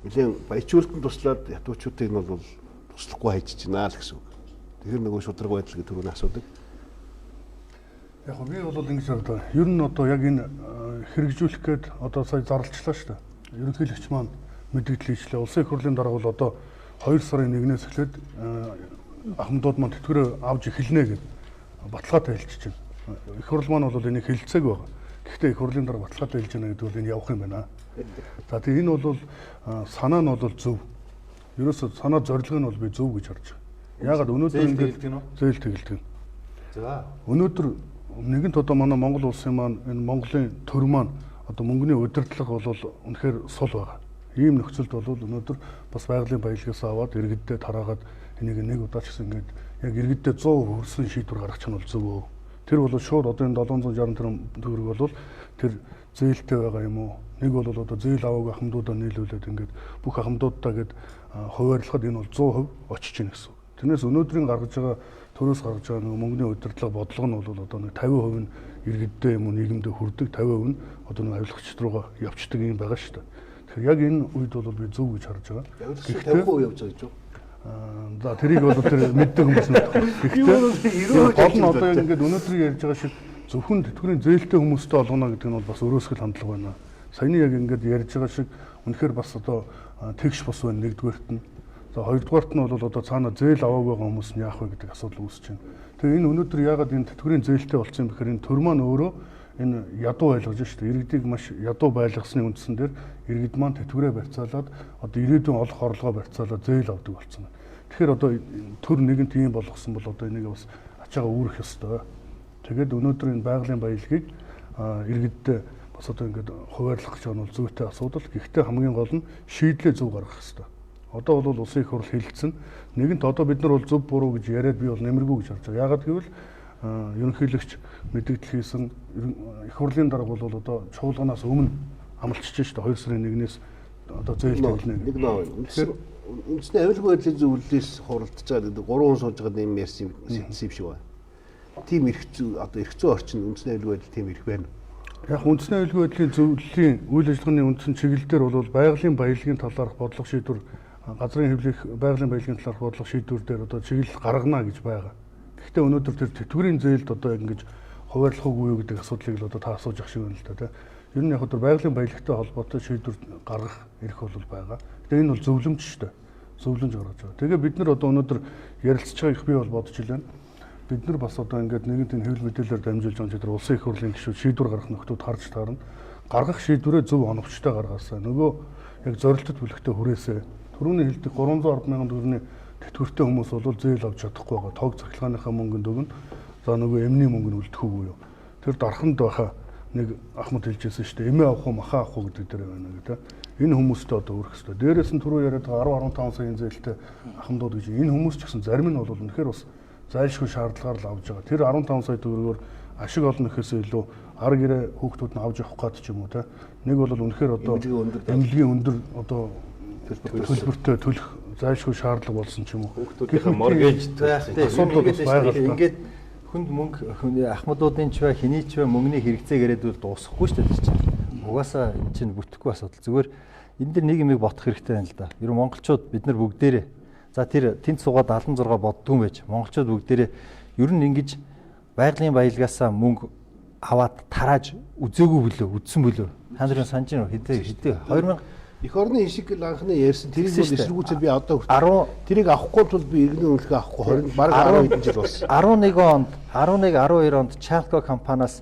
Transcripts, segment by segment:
нэлээд баяжуулалтанд туслаад ятуучуудыг нь бол туслахгүй хайчиж байна л гэсэн үг. Тэгэхээр нөгөө шудраг байдал гэдэг түрүүний асуудаг. Яг би бол ингэж бодлоо. Ер нь одоо яг энэ хэрэгжүүлэх гээд одоо сая зарлалчлаа шүү дээ. Ерөнхийлөгч маань мэдээлэл хийчлээ. Улсын их хурлын дарга бол одоо 2 сарын 1-ээс эхлээд ахмадууд маань тэтгэврээ авч эхэлнэ гэж баталгаатай хэлчихэж байна. Их хурл маань бол энийг хэлцээг байгаа. Гэхдээ их хурлын дарга баталгаатай хэлж байна гэдэг бол энэ явах юм байна. За тэгээ энэ бол санаа нь бол зөв. Ерөөсөө санаа зорилго нь бол би зөв гэж харж байгаа. Яагаад өнөөдөр ингэж зээл тэгэлдэг. За өнөөдөр нэгэнт одоо манай Монгол улсын маань энэ Монголын төр маань одоо мөнгөний удирдлага бол үнэхээр сул байгаа. Ийм нөхцөлд бол өнөөдөр бас байгалийн баялагаас аваад иргэддээ тараагаад энийг нэг удаа ч гэсэн ингээд яг иргэддээ 100% хөрсөн шийдвэр гаргачих нь бол зөв үү. Тэр бол шууд одоо энэ 760 төгрөг бол тэр зээлтэй байгаа юм уу? Нэг бол одоо зээл аваагүй ахмадуудаа нийлүүлээд ингээд бүх ахмадуудаа гээд хуваарлахад энэ бол 100% очиж гин гэсэн. Тэрнээс өнөөдрийн гаргаж байгаа төрөөс гаргаж байгаа нэг мөнгөний удирдлага бодлого нь бол одоо нэг 50% нь иргэддээ юм уу нийгэмдээ хүрдэг, 50% нь одоо нэг авилгачд руугаа явцдаг юм байгаа шүү дээ. Тэгэхээр яг энэ үед бол би зөв гэж харж байгаа. Гэхдээ 50% явж байгаа гэж юу? За тэрийг бол тэр мэддэг хүмүүс нь. Гэхдээ гол нь одоо ингээд өнөөдөр ярьж байгаа шиг зөвхөн тэтгэврийн зээлтэй хүмүүстэй олгоно гэдэг нь бол бас өрөөсгөл хандлага байна. Саяны яг ингээд ярьж байгаа шиг үнэхээр бас одоо тэгш бус байна нэгдүгээрт нь. За хоёрдугаарт нь бол одоо цаана зээл аваагүй байгаа хүмүүс нь яах вэ гэдэг асуудал үүсэж байна. Тэгээ энэ өнөөдөр яагаад энэ тэтгэврийн зээлтэй болсон юм бэхээр энэ төр маань өөрөө энэ ядуу байлгаж шүү дээ. Иргэдийг маш ядуу байлгасны үндсэн дээр иргэд маань тэтгэврээ барьцаалаад одоо ирээдүйн олох орлогоо барьцаалаад зээл авдаг болсон байна. Тэгэхээр одоо төр нэгэн тийм болгосон бол одоо энийг бас ачаага үүрэх ёстой. Тэгээд өнөөдөр энэ байгалийн баялагийг иргэддээ бас одоо ингээд хуваарлах гэж байгаа нь бол зүйтэй асуудал. Гэхдээ хамгийн гол нь шийдлээ зөв гаргах ёстой. Одоо бол улсын их хурл хэлэлцэн. Нэгэнт одоо бид нар бол зөв буруу гэж яриад би бол нэмэргүй гэж харж байгаа. Яагаад гэвэл ерөнхийлөгч мэдээлэл хийсэн их хурлын дарга бол одоо чуулганаас өмнө амлчиж шүү дээ 2 сарын 1-ээс одоо зээл тэглэнэ. Нэг нөө. Тэгэхээр үндэсний авилга байдлын зөвлөлөөс хуралдаж байгаа гэдэг 3 хүн сууж байгаа юм ярьсан юм шиг байна. Тим эрх зүй одоо эрх зүй орчин үндэсний авилга байдал тийм эрх байна. Яг үндэсний авилга байдлын зөвлөлийн үйл ажиллагааны үндсэн чиглэлээр бол байгалийн баялагын талаарх бодлого шийдвэр газрын хэвлэх байгалийн баялагын талаарх бодлого шийдвэр дээр одоо чиглэл гаргана гэж байгаа. Гэхдээ өнөөдөр тэр тэтгэврийн зээлд одоо ингэж хуваарлах уугүй юу гэдэг асуудлыг л одоо та асууж ах шиг байна л да тийм. Ер нь яг одоо байгалийн баялагтай холбоотой шийдвэр гаргах эрх бол байгаа. Тэгээ энэ бол зөвлөмж шүү дээ. Зөвлөмж гаргаж байгаа. Тэгээ бид нар одоо өнөөдөр ярилцж байгаа их би бол бодож илэн. Бид нар бас одоо ингээд нэгэнт энэ хэвлэл мэдээлэлээр дамжуулж байгаа чигээр улсын их хурлын гишүүд шийдвэр гаргах нөхдүүд харж таарна. Гаргах шийдвэрээ зөв оновчтой гаргаасаа. Нөгөө яг зорилттой бүлэгтээ хүрээсээ. Түрүүний хэлдэг 310 мянган төгрөгийн тэтгэвртэй хүмүүс бол зээл авч чадахгүй байгаа. Тог цахилгааныхаа мөнгөнд өгнө. За нөгөө эмний мөнгө нь үлдэхгүй юу. Тэр дарханд байхаа нэг ахмад хэлжсэн шүү дээ. Эмээ авах уу, махаа авах уу гэдэг дээр байна гэдэг. Энэ хүмүүстэй одоо өрөх хэрэгтэй. Дээрээс нь түрүү яриад байгаа 10-15 саяын зээлтэй ахмадууд гэж энэ хүмүүс ч гэсэн зарим нь бол үнэхээр бас зайлшгүй шаардлагаар л авж байгаа. Тэр 15 сая төгрөгөөр ашиг олно гэхээсээ илүү ар гэрээ хүүхдүүд нь авч явах гээд ч юм уу те. Нэг бол үнэхээр одоо эмнэлгийн өндөр одоо төлбөртэй төлөх зайлшгүй шаардлага болсон ч юм уу. Хүүхдүүдийн моргэж асуудал бас байгаа л да. Ингээд хүнд мөнгө ахмадуудын ч бай, хэний ч бай мөнгөний хэрэгцээ яриад бол дуусахгүй шүү дээ чинь. Угаасаа энэ чинь бүтэхгүй асуудал. Зүгээр энэ дэр нэг юм бодох хэрэгтэй байна л да. Ер нь монголчууд бид нар бүгдээрээ за тэр тэнц суугаад 76 боддгүй юм байж. Монголчууд бүгдээрээ ер нь ингэж байгалийн баялагаасаа мөнгө аваад тарааж үзээгүй бүлөө, үдсэн бүлөө. Та нарын санаж байна уу? Хэдээ 2000 Эх орны хишиг анхны ярьсан тэрийг бол эсэргүүцэл би одоо хүртэл тэрийг авахгүй тул би иргэний үнэлгээ авахгүй 20 бараг 10 хэдэн жил болсон. 11 онд 12 онд Чалко компаниас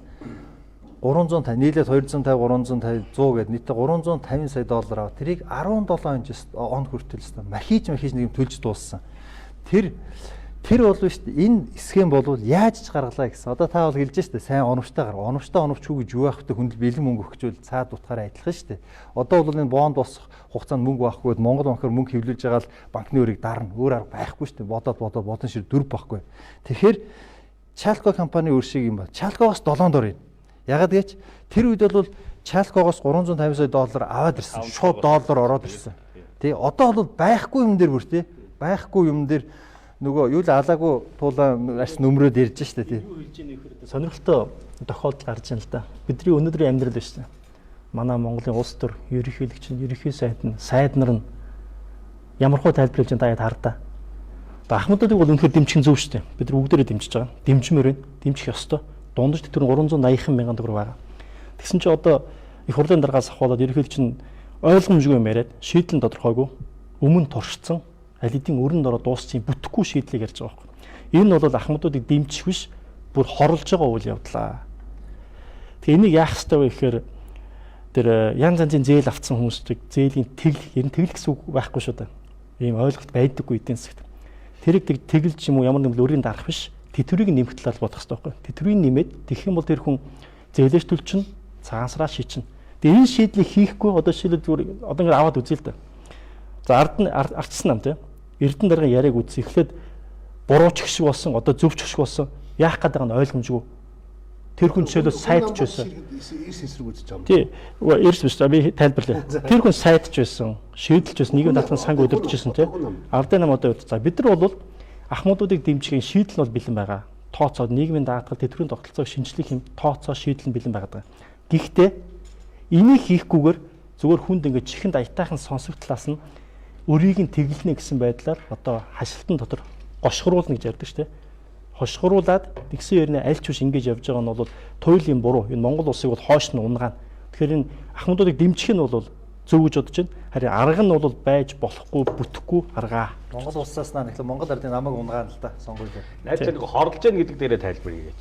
350 нийлээд 250 350 100 гээд нийтдээ 350 сая доллар аваа. Тэрийг 17 онд хүртэл махиж нэг юм төлж дууссан. Тэр бол шүү дээ энэ схем болвол яаж ч гаргалаа гэсэн. Одоо та бол хэлж штэ сайн оновчтой гарга. Оновчтой оновчгүй гэж юу аахтай хүндэл бэлэн мөнгө өгчүүл цаад утгаараа адилхан штэ. Одоо бол энэ бонд босох хугацаанд мөнгө байхгүй Монгол банкаар мөнгө хэвлүүлж байгаа л банкны өрийг дарна. Өөр арга байхгүй штэ. Бодон шир дөрв байхгүй. Тэгэхээр Чалко компани өөр шиг юм ба. Чалкогоос 7 дор юм. Ягаад гэж тэр үед бол Чалкогоос 350 сая доллар аваад ирсэн. Шууд доллар ороод ирсэн. Тий одоо бол байхгүй юм дээр бүр тий. Байхгүй юм дээр нөгөө юу л алаагүй туулаа арс нөмрөөд ярьж штэ тий. Юу хэлж ийм ихээр сонирхолтой тохиолдол гарч ийн л да. Бидний өнөөдрийн амьдрал биш үү? Манай Монголын улс төр ерөнхийлөгч нь ерөнхий сайд нар нь ямархуу тайлбарлаж байгаа даяад хардаа. Одоо ахмадуудыг бол үнэхээр дэмжих нь зөв шүү дээ. Бид нар бүгдээрээ дэмжиж байгаа. Дэмжмээр байна. Дэмжих ёстой. Дундаж тэтгэврийн 380 мянган төгрөг байгаа. Тэгсэн чинь одоо их хурлын дараагаас ахуулаад ерөнхийдөө чинь ойлгомжгүй юм яриад шийдэл нь тодорхойгүй өмнө туршсан аль хэдийн өрөнд ороод дуусчих бүтэхгүй шийдлийг ярьж байгаа байхгүй. Энэ нь бол ахмадуудыг дэмжих биш бүр хорлож байгаа үйл явдлаа. Тэгээ энийг яах ёстой вэ гэхээр тэр янз янзын зээл авцсан хүмүүсийг зээлийн тэглэх, ер нь тэглэх гэсэн үг байхгүй шүү дээ. Ийм ойлголт байдаггүй эдийн засагт. Тэрийг тэглэж юм уу ямар нэгэн өрийн дарах биш. Тэтгэврийг нэмэх талаар бодох хэрэгтэй байхгүй. Тэтгэврийг нэмээд тэгэх юм бол тэр хүн зээлээс төлчин, цагаансараа шийчин. Тэгээ энэ шийдлийг хийхгүй одоо жишээлбэл одоо ингэ аваад үзье л да. За ардсан нам тий. Эрдэнэ даргын яриаг үзье. Эхлээд бурууч шиг болсон, одоо зөвч шиг болсон. Яах гээд байгаа нь ойлгомжгүй. Тэр хүн жишээлбэл сайтч байсан. Эрс эсрэг үзэж байгаа юм. Тий. Эрс биш. Би тайлбарлая. Тэр хүн сайтч байсан. Шийдэлж байсан. Нийгэм дадлан санг өдөрдөжсэн тий. Ардын нам одоо за бид нар бол ахмадуудыг дэмжихийн шийдэл нь бол бэлэн байгаа. Тооцоод нийгмийн даатгал тэтгэврийн тогтолцоог шинжлэх юм тооцоо шийдэл нь бэлэн байгаа. Гэхдээ энийг хийхгүйгээр зүгээр хүнд ингээд чихэнд аятайхан сонсох талаас нь өрийг нь тэглэнэ гэсэн байдлаар одоо хашилтан дотор гошхруулна гэж ярьдаг шүү дээ. Хошхруулад тэгсэн ярина аль ч биш ингэж явж байгаа нь бол туйлын буруу. Энэ Монгол улсыг бол хоош нь унгаана. Тэгэхээр энэ ахмадуудыг дэмжих нь бол зөв гэж бодож байна. Харин арга нь бол байж болохгүй, бүтэхгүй аргаа. Монгол улсаас наа Монгол ардын намайг унгаана л да сонгуульд. Найдалаа нэг хорлож яах гэдэг дээрээ тайлбарыг гэж.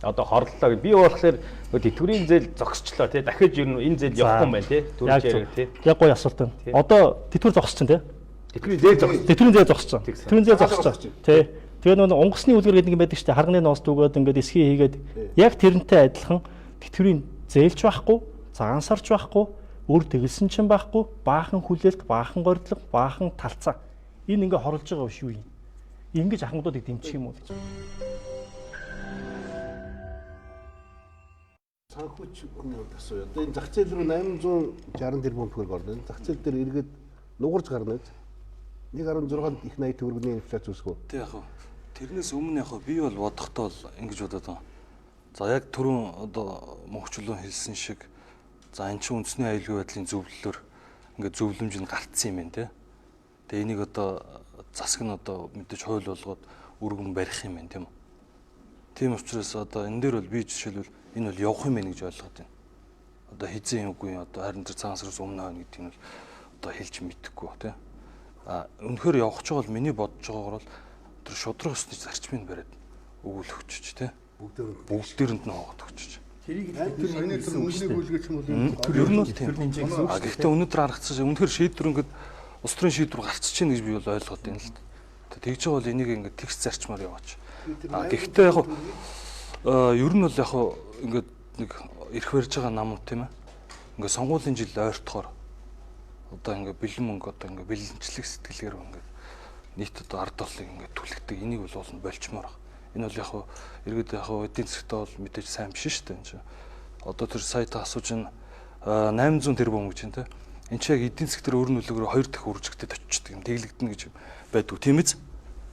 Одоо хорлолоо. Би болохоор тэтгэврийн зээл зогсчлоо тий. Дахиж ер нь энэ зээл явахгүй юм байна тий. Түрүүч яриаг тий. Яг гоё асуулт байна. Одоо тэтгэвэр зогсчихсон тий. Тэтгэврийн зээл зогссон. Тэтгэврийн зээл зогссон. Тэтгэврийн зээл зогссон. Тий. Тэгээ нөгөө онгоцны үлгэр гэдэг юм байдаг шүү дээ. Харганы ноос дүгээд ингээд эсхий хийгээд яг тэрнтэй адилхан тэтгэврийн зээлч байхгүй, цагаан сарч байхгүй, өөр тэгэлсэн ч байхгүй, баахан хүлээлт, баахан гордлого, баахан талцаа. Энэ ингээд хорлож байгаа биш юу юм. Ингэж ахмадуудыг дэмжих юм уу гэж. Санхүүч хүний хувьд асууя. Одоо энэ зах зээл рүү 860 тэрбум төгрөг орлоо. Зах зээл дээр эргээд нугарж гарна гэж. 1.6-нд их 80 төгрөгийн инфляц үүсгөө. Тэг яг хөө. Тэрнээс өмнө яг хөө би бол бодохдоо л ингэж бодоод байна. За яг түрүүн одоо мөнхчлөн хэлсэн шиг за эн чинь үндэсний аюулгүй байдлын зөвлөлөөр ингээд зөвлөмж нь гартсан юм байна те. Тэгээ энийг одоо засаг нь одоо мэдээж хууль болгоод өргөн барих юм байна тийм үү. Тийм учраас одоо энэ дээр бол би жишээлбэл энэ бол явах юм байна гэж ойлгоод байна. Одоо хизээ үгүй одоо харин тэр цаанасраас өмнө хойно гэдэг нь бол одоо хэлж мэдэхгүй тий. Үнэхээр явах ч бол миний бодож байгаагаар бол тэр шудраг өсний зарчмыг бариад өгүүлэх ч тий. Бүгдээрэнд нь хоогод өгч. Тэрийг тэр саяны тэр үнэнийг үлгэж юм бол ер нь тэр нэмжээ гэсэн. Гэхдээ өнөөдөр харагдсан үнэхээр шийдвэр ингээд улс төрийн шийдвэр гарч чинь гэж би бол ойлгоод байна л да. Тэгж байгаа бол энийг ингээд текст зарчмаар яваач. Гэхдээ яг ер нь бол яг ингээд нэг ирэх барьж байгаа намууд тийм ээ. Ингээд сонгуулийн жил ойртохоор одоо ингээд бэлэн мөнгө одоо ингээд бэлэнчлэг сэтгэлгээр ингээд нийт одоо ард олныг ингээд түлхдэг энийг бол уулна болчмоор байна. Энэ бол яг иргэд яг эдийн засгтаа бол мэдээж сайн биш шүү дээ энэ чинь. Одоо тэр сая та асууж байна 800 тэрбум гэж байна те. Энд чинь яг эдийн засгтэр өөр нөлөөгөөр 2 дахь үржигтэй очиж юм тэглэгдэнэ гэж байдгүй тийм биз?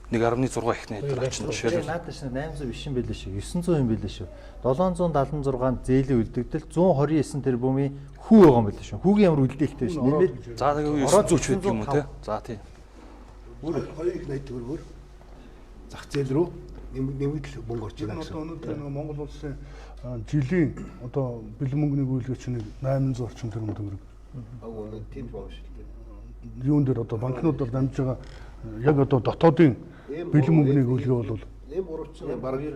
1.6 их найдар очно жишээ. Наадах шин 800 биш юм байлээ шүү. 900 юм байлээ шүү. 776-нд зээлийн үлдэгдэл 129 тэрбумын хүү байгаа юм байлээ шүү. Хүүгийн ямар үлдээлтэй биш нэмээд за тэгээ 900 ч байдаг юм уу те. За тийм. Бүр 2 их 80 төгрөгөөр зах зээл рүү нэмэгдэл мөнгө орж ирнэ гэсэн. Өнөөдөр нэг Монгол улсын жилийн одоо бэлэн мөнгөний үйлчлэгч нэг 800 орчим тэрбум төгрөг. Өнөө тийм боо шүү дээ. Юун дээр одоо банкнуудаар дамжиж байгаа яг одоо дотоодын бэлэн мөнгөний үйлгээ бол ийм гурвчин баг 12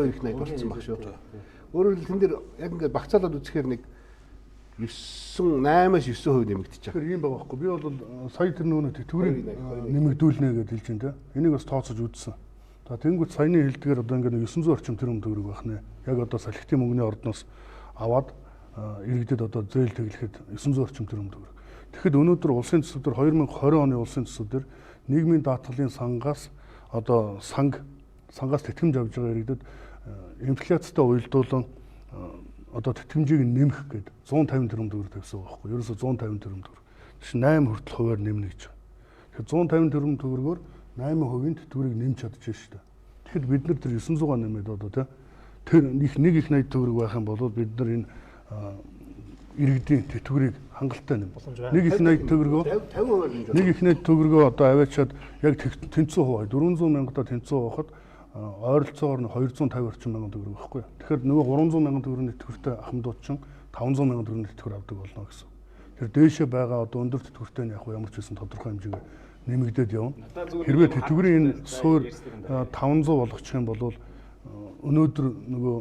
их 80 болсон баг шүү. Өөрөөр хэлбэл тэн дээр яг ингээд багцаалаад үзэхээр нэг 8-аас 9% нэмэгдэж байгаа. Тэгэхээр ийм байгаа байхгүй. Би бол сая тэр нүүнэ тэтгэврийн нэмэгдүүлнэ гэж хэлж байна те. Энийг бас тооцож үзсэн. За тэнгуут саяны хэлдгээр одоо ингээд 900 орчим тэрбум төгрөг байх нэ. Яг одоо салхитын мөнгөний ордноос аваад иргэдэд одоо зээл тэглэхэд 900 орчим тэрбум төгрөг. Тэгэхэд өнөөдөр улсын төсөв дээр 2020 оны улсын төсөв дээр нийгмийн даатгалын сангаас одоо сангаас тэтгэмж авж байгаа иргэдэд инфляцтай уялдуулан одоо тэтгэмжийг нэмэх гээд 150 тэрбум төгрөг тавьсан байгаа байхгүй. Ерөөсө 150 тэрбум төгрөг. Тэш 8 хүртэл хувиар нэмнэ гэж байна. Тэгэхээр 150 тэрбум төгрөгөөр 8% тэтгэврийг нэмж чадчихжээ шүү дээ. Тэгэхэд бид нар тэр 900-аа нэмээд одоо тэр их 1 их 80 төгрөг байх юм бол бид нар энэ иргэдийн тэтгэврийг хангалттай нэм. Нэг их найд төгрөгөө 50%. Нэг их найд төгрөгөө одоо аваачаад яг тэнцүү хуваа 400 мянгадаа тэнцүү хуваахад ойролцоогоор нь 250 орчим мянган төгрөг байхгүй. Тэгэхээр нөгөө 300 мянган төгрөгийн тэтгэвртэй ахмадууд чинь 500 мянган төгрөгийн тэтгэвэр авдаг болно гэсэн. Тэр дээшээ байгаа одоо өндөр тэтгэвртэй нь яг ямар ч байсан тодорхой хэмжээгээр нэмэгдээд явна. Хэрвээ тэтгэврийн энэ суур 500 болгочих юм бол өнөөдөр нөгөө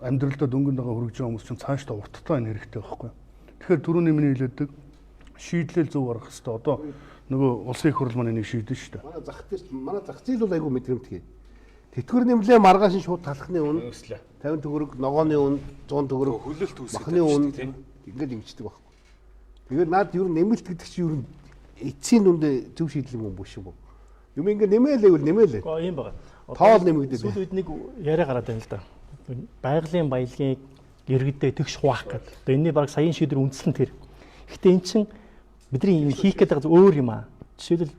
амьдралдаа дөнгөн дагаа хүрэж байгаа хүмүүс чинь цаашдаа урттай энэ хэрэгтэй байхгүй. Тэгэхээр түрүүний миний хэлээдэг шийдлэл зөв гаргах хэрэгтэй. Одоо нөгөө улсын их хурл маань энийг шийдэн шүү дээ. Манай зах зээл бол айгүй мэдрэмтгий. Тэтгэвэр нэмлээ маргааш шууд талхны үн 50 төгрөг, ногооны үн 100 төгрөг, хөлөлт үүсгэх махны үн ингээд имждэг байхгүй. Тэгээд наад ер нь нэмэлт гэдэг чинь ер нь эцсийн дүндээ зөв шийдэл юм биш үү? Юм ингээд нэмээлээвэл нэмээлээ. Гэхдээ ийм байгаа. Тоол нэмэгдээд. Сүүл үед нэг яриа гараад байна л да. Байгалийн баялагын иргэдээ тэгш хуваах гэдэг. Одоо энэний баг саяын шийдвэр үндсэн тэр. Гэхдээ эн чинь бидний юм хийх гэдэг өөр юм аа. Жишээлбэл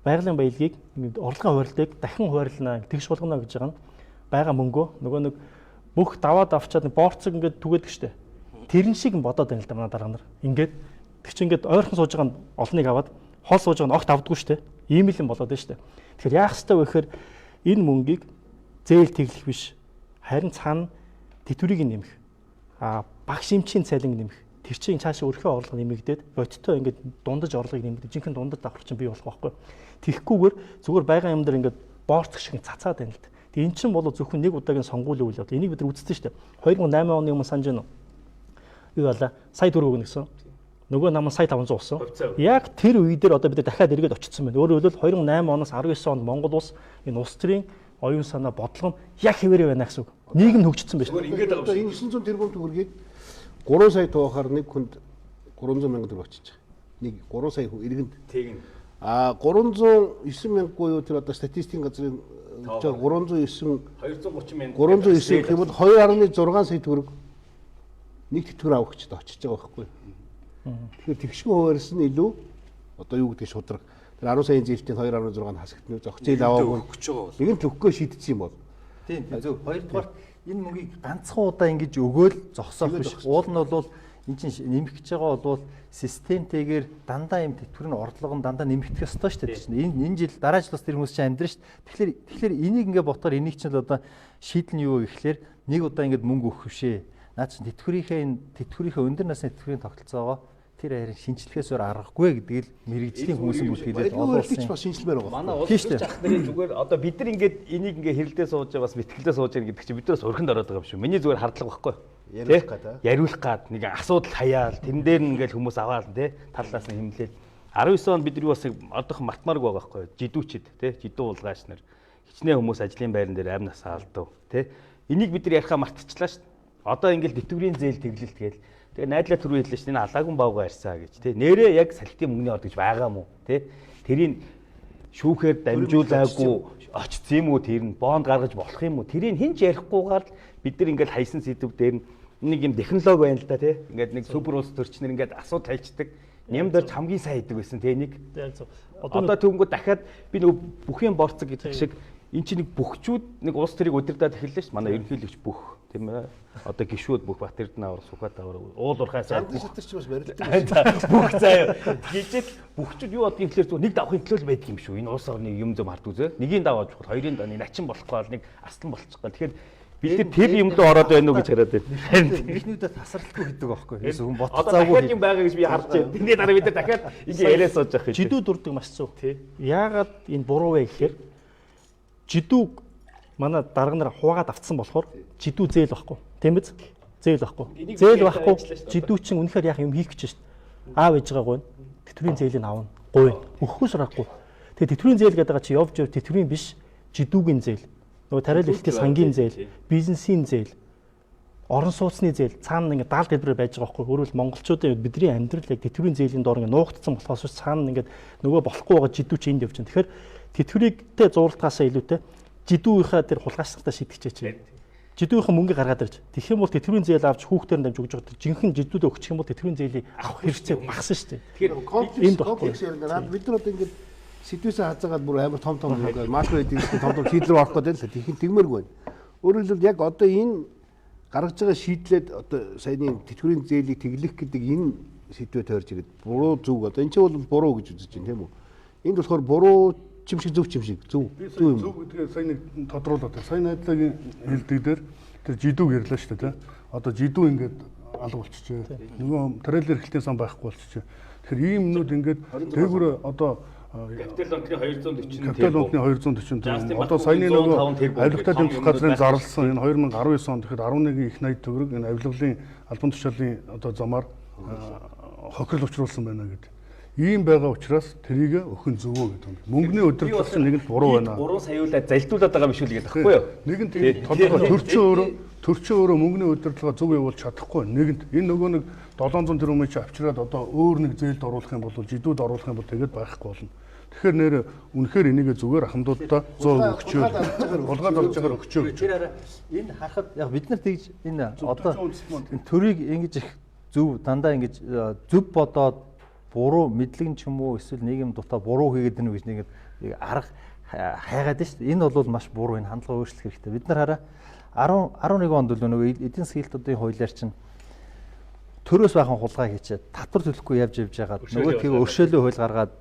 байгалийн баялагийг орлогын хуваарлыг дахин хуваарлана тэгш болгоно гэж байгаа нь байгаа мөнгөө нөгөө нэг бүх даваад авчаад борцог ингээд түгээдэг штэ. Тэрэн шиг бодоод байна л да манай дарга нар. Ингээд тэг чи ингээд ойрхон сууж байгаа нь олныг аваад хол сууж байгаа нь огт авдаггүй штэ. Ийм л юм болоод байна штэ. Тэгэхээр яах ёстой вэ гэхээр энэ мөнгийг зээл тэглэх биш харин цаана тэтгэврийг нэмэх. Багш шимчийн цалин нэмэх. Тэр чинь цаашаа өрхөө орлого нэмэгдээд бодиттой ингээд дундаж орлогыг нэмэгдэж жинхэнэ дундаж давхар чинь бий болох байхгүй. Тэгэхгүйгээр зүгээр байгаа юм дээр ингээд боорцох шиг цацаад байна л да. Тэгээ эн чинь бол зөвхөн нэг удаагийн сонгуулийн үйл явдал. Энийг бид нар үзсэн шүү дээ. 2008 оны өмнө санаж байна уу? Юу болоо? Сая 4 өгнө гэсэн. Нөгөө намайг сая 500 уусан. Яг тэр үе дээр одоо бид дахиад эргээд очсон байна. Өөрөөр хэлбэл 2008 оноос 19 онд Монгол улс энэ улс төрийн оюун санаа бодлого нь яг хэвээрээ байна гэсэн үг. Нийгэм хөгжсөн байж. Ингээд одоо энэ 900 тэрбум төгрөгийг 3 сая туухаар нэг хүнд 300 мянган төгрөг очиж байгаа. Нэг 3 сая иргэнд. Тэгнь. 309 мянга буюу тэр одоо статистикийн газрын 309 230 мянга 309 гэвэл 2.6 сая төгрөг нэг тэтгэвэр авах гэж очиж байгаа байхгүй. Тэгэхээр тэгшгүй хуваарьс нь илүү одоо юу гэдэг шудраг. Тэр 10 саяын зээлтийн 2.6-ыг хасагдана. Зөх зээл аваагүй өгч байгаа бол. Нэг нь төгөхөө шийдсэн юм бол. Тийм зөв. Хоёрдугаар энэ мөнгийг ганцхан удаа ингэж өгөөл зогсоох биш. Уул нь бол эн чинь нэмэх гэж байгаа бол системтэйгээр дандаа юм тэтгэврийн орлого нь дандаа нэмэгдэх ёстой шүү дээ. Энэ жил дараа жил бас тэр хүмүүс чинь амьдрын шүү дээ. Тэгэхээр энийг ингээ ботоор энийг чинь одоо шийдэл нь юу вэ гэхлээр нэг удаа ингэ мөнгө өгөх бишээ. Наад чинь тэтгэврийнхээ өндөр насны тэтгэврийн тогтолцоогоо тэр харин шинжилгэхээс өөр аргагүй гэдэг л мэрэгжлийн хүмүүсийн бүлгэлээд олуулсан. Бас шинжилмээр байгаа. Манай улс төрч ах нарын зүгээр одоо бид нар ингээд энийг ингээ хэрэлдээ сууж байгаа бас мэтгэлдээ сууж байгаа гэдэг чинь биднээс өрхөнд ороод байгаа юм шүү. Миний зүгээр хардлага байхгүй. Яриулах гад нэг асуудал хаяал тэн дээр нь ингээл хүмүүс аваал те талаас нь хэмлээл 19 онд бид нар юу бас одоохон мартмааргүй байгаа байхгүй. Жидүүчэд те жидүү уулгаач нар хичнээн хүмүүс ажлын байран дээр амь насаа алдав те. Энийг бид нар ярихаа мартчихлаа шүү. Одоо ингээл тэтгэврийн зээл тэглэлт гээл. Тэгээ найдлаа түрүү хэллээ шүү дээ. Энэ алаагүй баавга арьсаа гэж тий. Нэрээ яг салхитын мөнгөний орд гэж байгаа мó тий. Тэрийг шүүхээр дамжуулаагүй очсон юм уу тэр нь бонд гаргаж болох юм уу? Тэрийг хинч ярихгүйгээр л бид нар ингээл хайсан сэдв дээр нэг юм технологи байна л да тий. Ингээд нэг супер улс төрчнөр ингээд асуу тайлцдаг. Нямдэрч хамгийн сайн хийдэг байсан тий нэг. Одоо тэгвэл дахиад би нөгөө бүхэн борцог гэдэг шиг эн чинь нэг бүхчүүд нэг улс төрийг удирдаад эхэллээ шүү. Манай ерөнхийлөгч бүх тийм ээ. Одоо гишүүд бүх бат эрдэнэ авар сухат авар уул урхай сайн шатарч бас барилддаг. Бүх заяа. Гэжэл бүхчүүд юу бодгийг гэхэлэр зүгээр нэг давхын төлөөл байдаг юм шүү. Энэ улс орны юм зам хард үзээ. Нэгийг давааж болох, хоёрын даа нэг начин болохгүй бол нэг астан болчихгоо. Тэгэхээр бид тэр юмд ороод байна уу гэж хараад байна. Эхнүүдэд тасралтгүй гэдэг байхгүй. Эсвэл хүн боцоогүй. Одоо дахиад юм байгаа гэж би харж байна. Тэрний дараа бид нар дахиад ингээ яриа сууж явах юм. Жидүү дурдаг маш зөв тий. Яагаад энэ буруу вэ гэхээр жидүүг манай дарга нар хуваагаад авцсан болохоор жидүү зээл байхгүй. Тийм биз? Зээл байхгүй. Зээл байхгүй. Жидүү чинь үнэхээр яах юм хийх гэж шít. Аав ээж байгаа гойно. Тэтгэврийн зээлийг авна. Гойно. Өгөхгүй шарахгүй. Тэгээ тэтгэврийн зээл гэдэг чинь явж яв тэтгэврийн биш жидүүгийн зээл. Нөгөө тариал элтийн сангийн зээл, бизнесийн зээл, орон сууцны зээл цаана ингээд даалт хэлбэрээр байж байгаа байхгүй. Өөрөөр монголчуудын бидний амьдрал яг тэтгэврийн зээлийн доор ингээд нуугдсан болохоос цаана ингээд нөгөө болохгүй байгаа жидүү чинь энд явж байна. Тэгэхээр тэтгэврийгтэй зууралтаасаа илүүтэй жидүүийнхаа тэр хулгайчлагтаа шийдчихэж. Жидүүхийн мөнгө гаргаад ирж. Тэгэх юм бол тэтгэврийн зээл авч хүүхдээр дамж өгж байгаа. Жинхэнэ жидүүдээ өгчих юм бол тэтгэврийн зээлийг авах хэрэгцээ багасна шүү дээ. Тэгэхээр комплекс ярина. Бид нар одоо ингээд сэдвээсээ хазаагаад бүр амар том ингээд макро эдийн засгийн том шийдлэр орох гэдэг л тэгмээргүй байна. Өөрөөр хэлбэл яг одоо энэ гаргаж байгаа шийдлээд одоо саяны тэтгэврийн зээлийг тэглэх гэдэг энэ сэдвээ тойрж ирээд буруу зүг одоо энэ ч бол буруу гэж үзэж байна тийм үү? Энд болохоор буруу чимшиг зөв чимшиг зөв юм. Зөв гэдгээ сая нэг тодруулаад байна. Сая найдлагын хэлдэг дээр тэр жидүүг ярьлаа шүү дээ. Одоо жидүү ингээд алга болчихжээ. Нөгөө трейлер эхлэлтийн сан байхгүй болчихжээ. Тэгэхээр ийм юмнууд ингээд дээгүүр одоо Капитал онцны 240 одоо саяны нөгөө авилгатай тэмцэх газрын зарласан энэ 2019 онд тэгэхэд 11 их 80 төгрөг энэ авилгалын албан тушаалын одоо замаар хохирол учруулсан байна гэдэг. Ийм байгаа учраас тэрийг өхөн зөвөө гэдэг юм. Мөнгөний өдөрлөг чинь нэгэнт буруу байна. 3 саяулаад залдуулаад байгаа биш үү гэдэг байхгүй юу? Нэгэнт тийм толгой төрчин өөрөө мөнгөний өдөрлөгөө зөв явуулж чадахгүй. Нэгэнт энэ нөгөө нэг 700 тэрбум чи авчираад одоо өөр нэг зээлд оруулах юм бол жидүүд оруулах юм бол тэгээд байхгүй болно. Тэгэхээр нэр үнэхээр энийг зүгээр ахмадуудаа 100% өгчөө. Булгаад орж байгаа өгчөө. Тэгэхээр энэ харахад яг бид нар тэгж энэ одоо төрийг ингэж их зөв дандаа ингэж зөв бодоод буруу мэдлэг ч юм уу эсвэл нийгэм дутаа буруу хийгээд байна гэж нэг арга хайгаад шүү дээ. Энэ бол маш буруу, энэ хандлага өөрчлөх хэрэгтэй. Бид нар хараа 11 онд нөгөө эдийн засгийн хэлтүүдийн хуулиар чинь төрөөс бахан хулгай хийчихэд татвар төлөхгүй явж байгаад нөгөө тийг өршөөлөө хууль гаргаад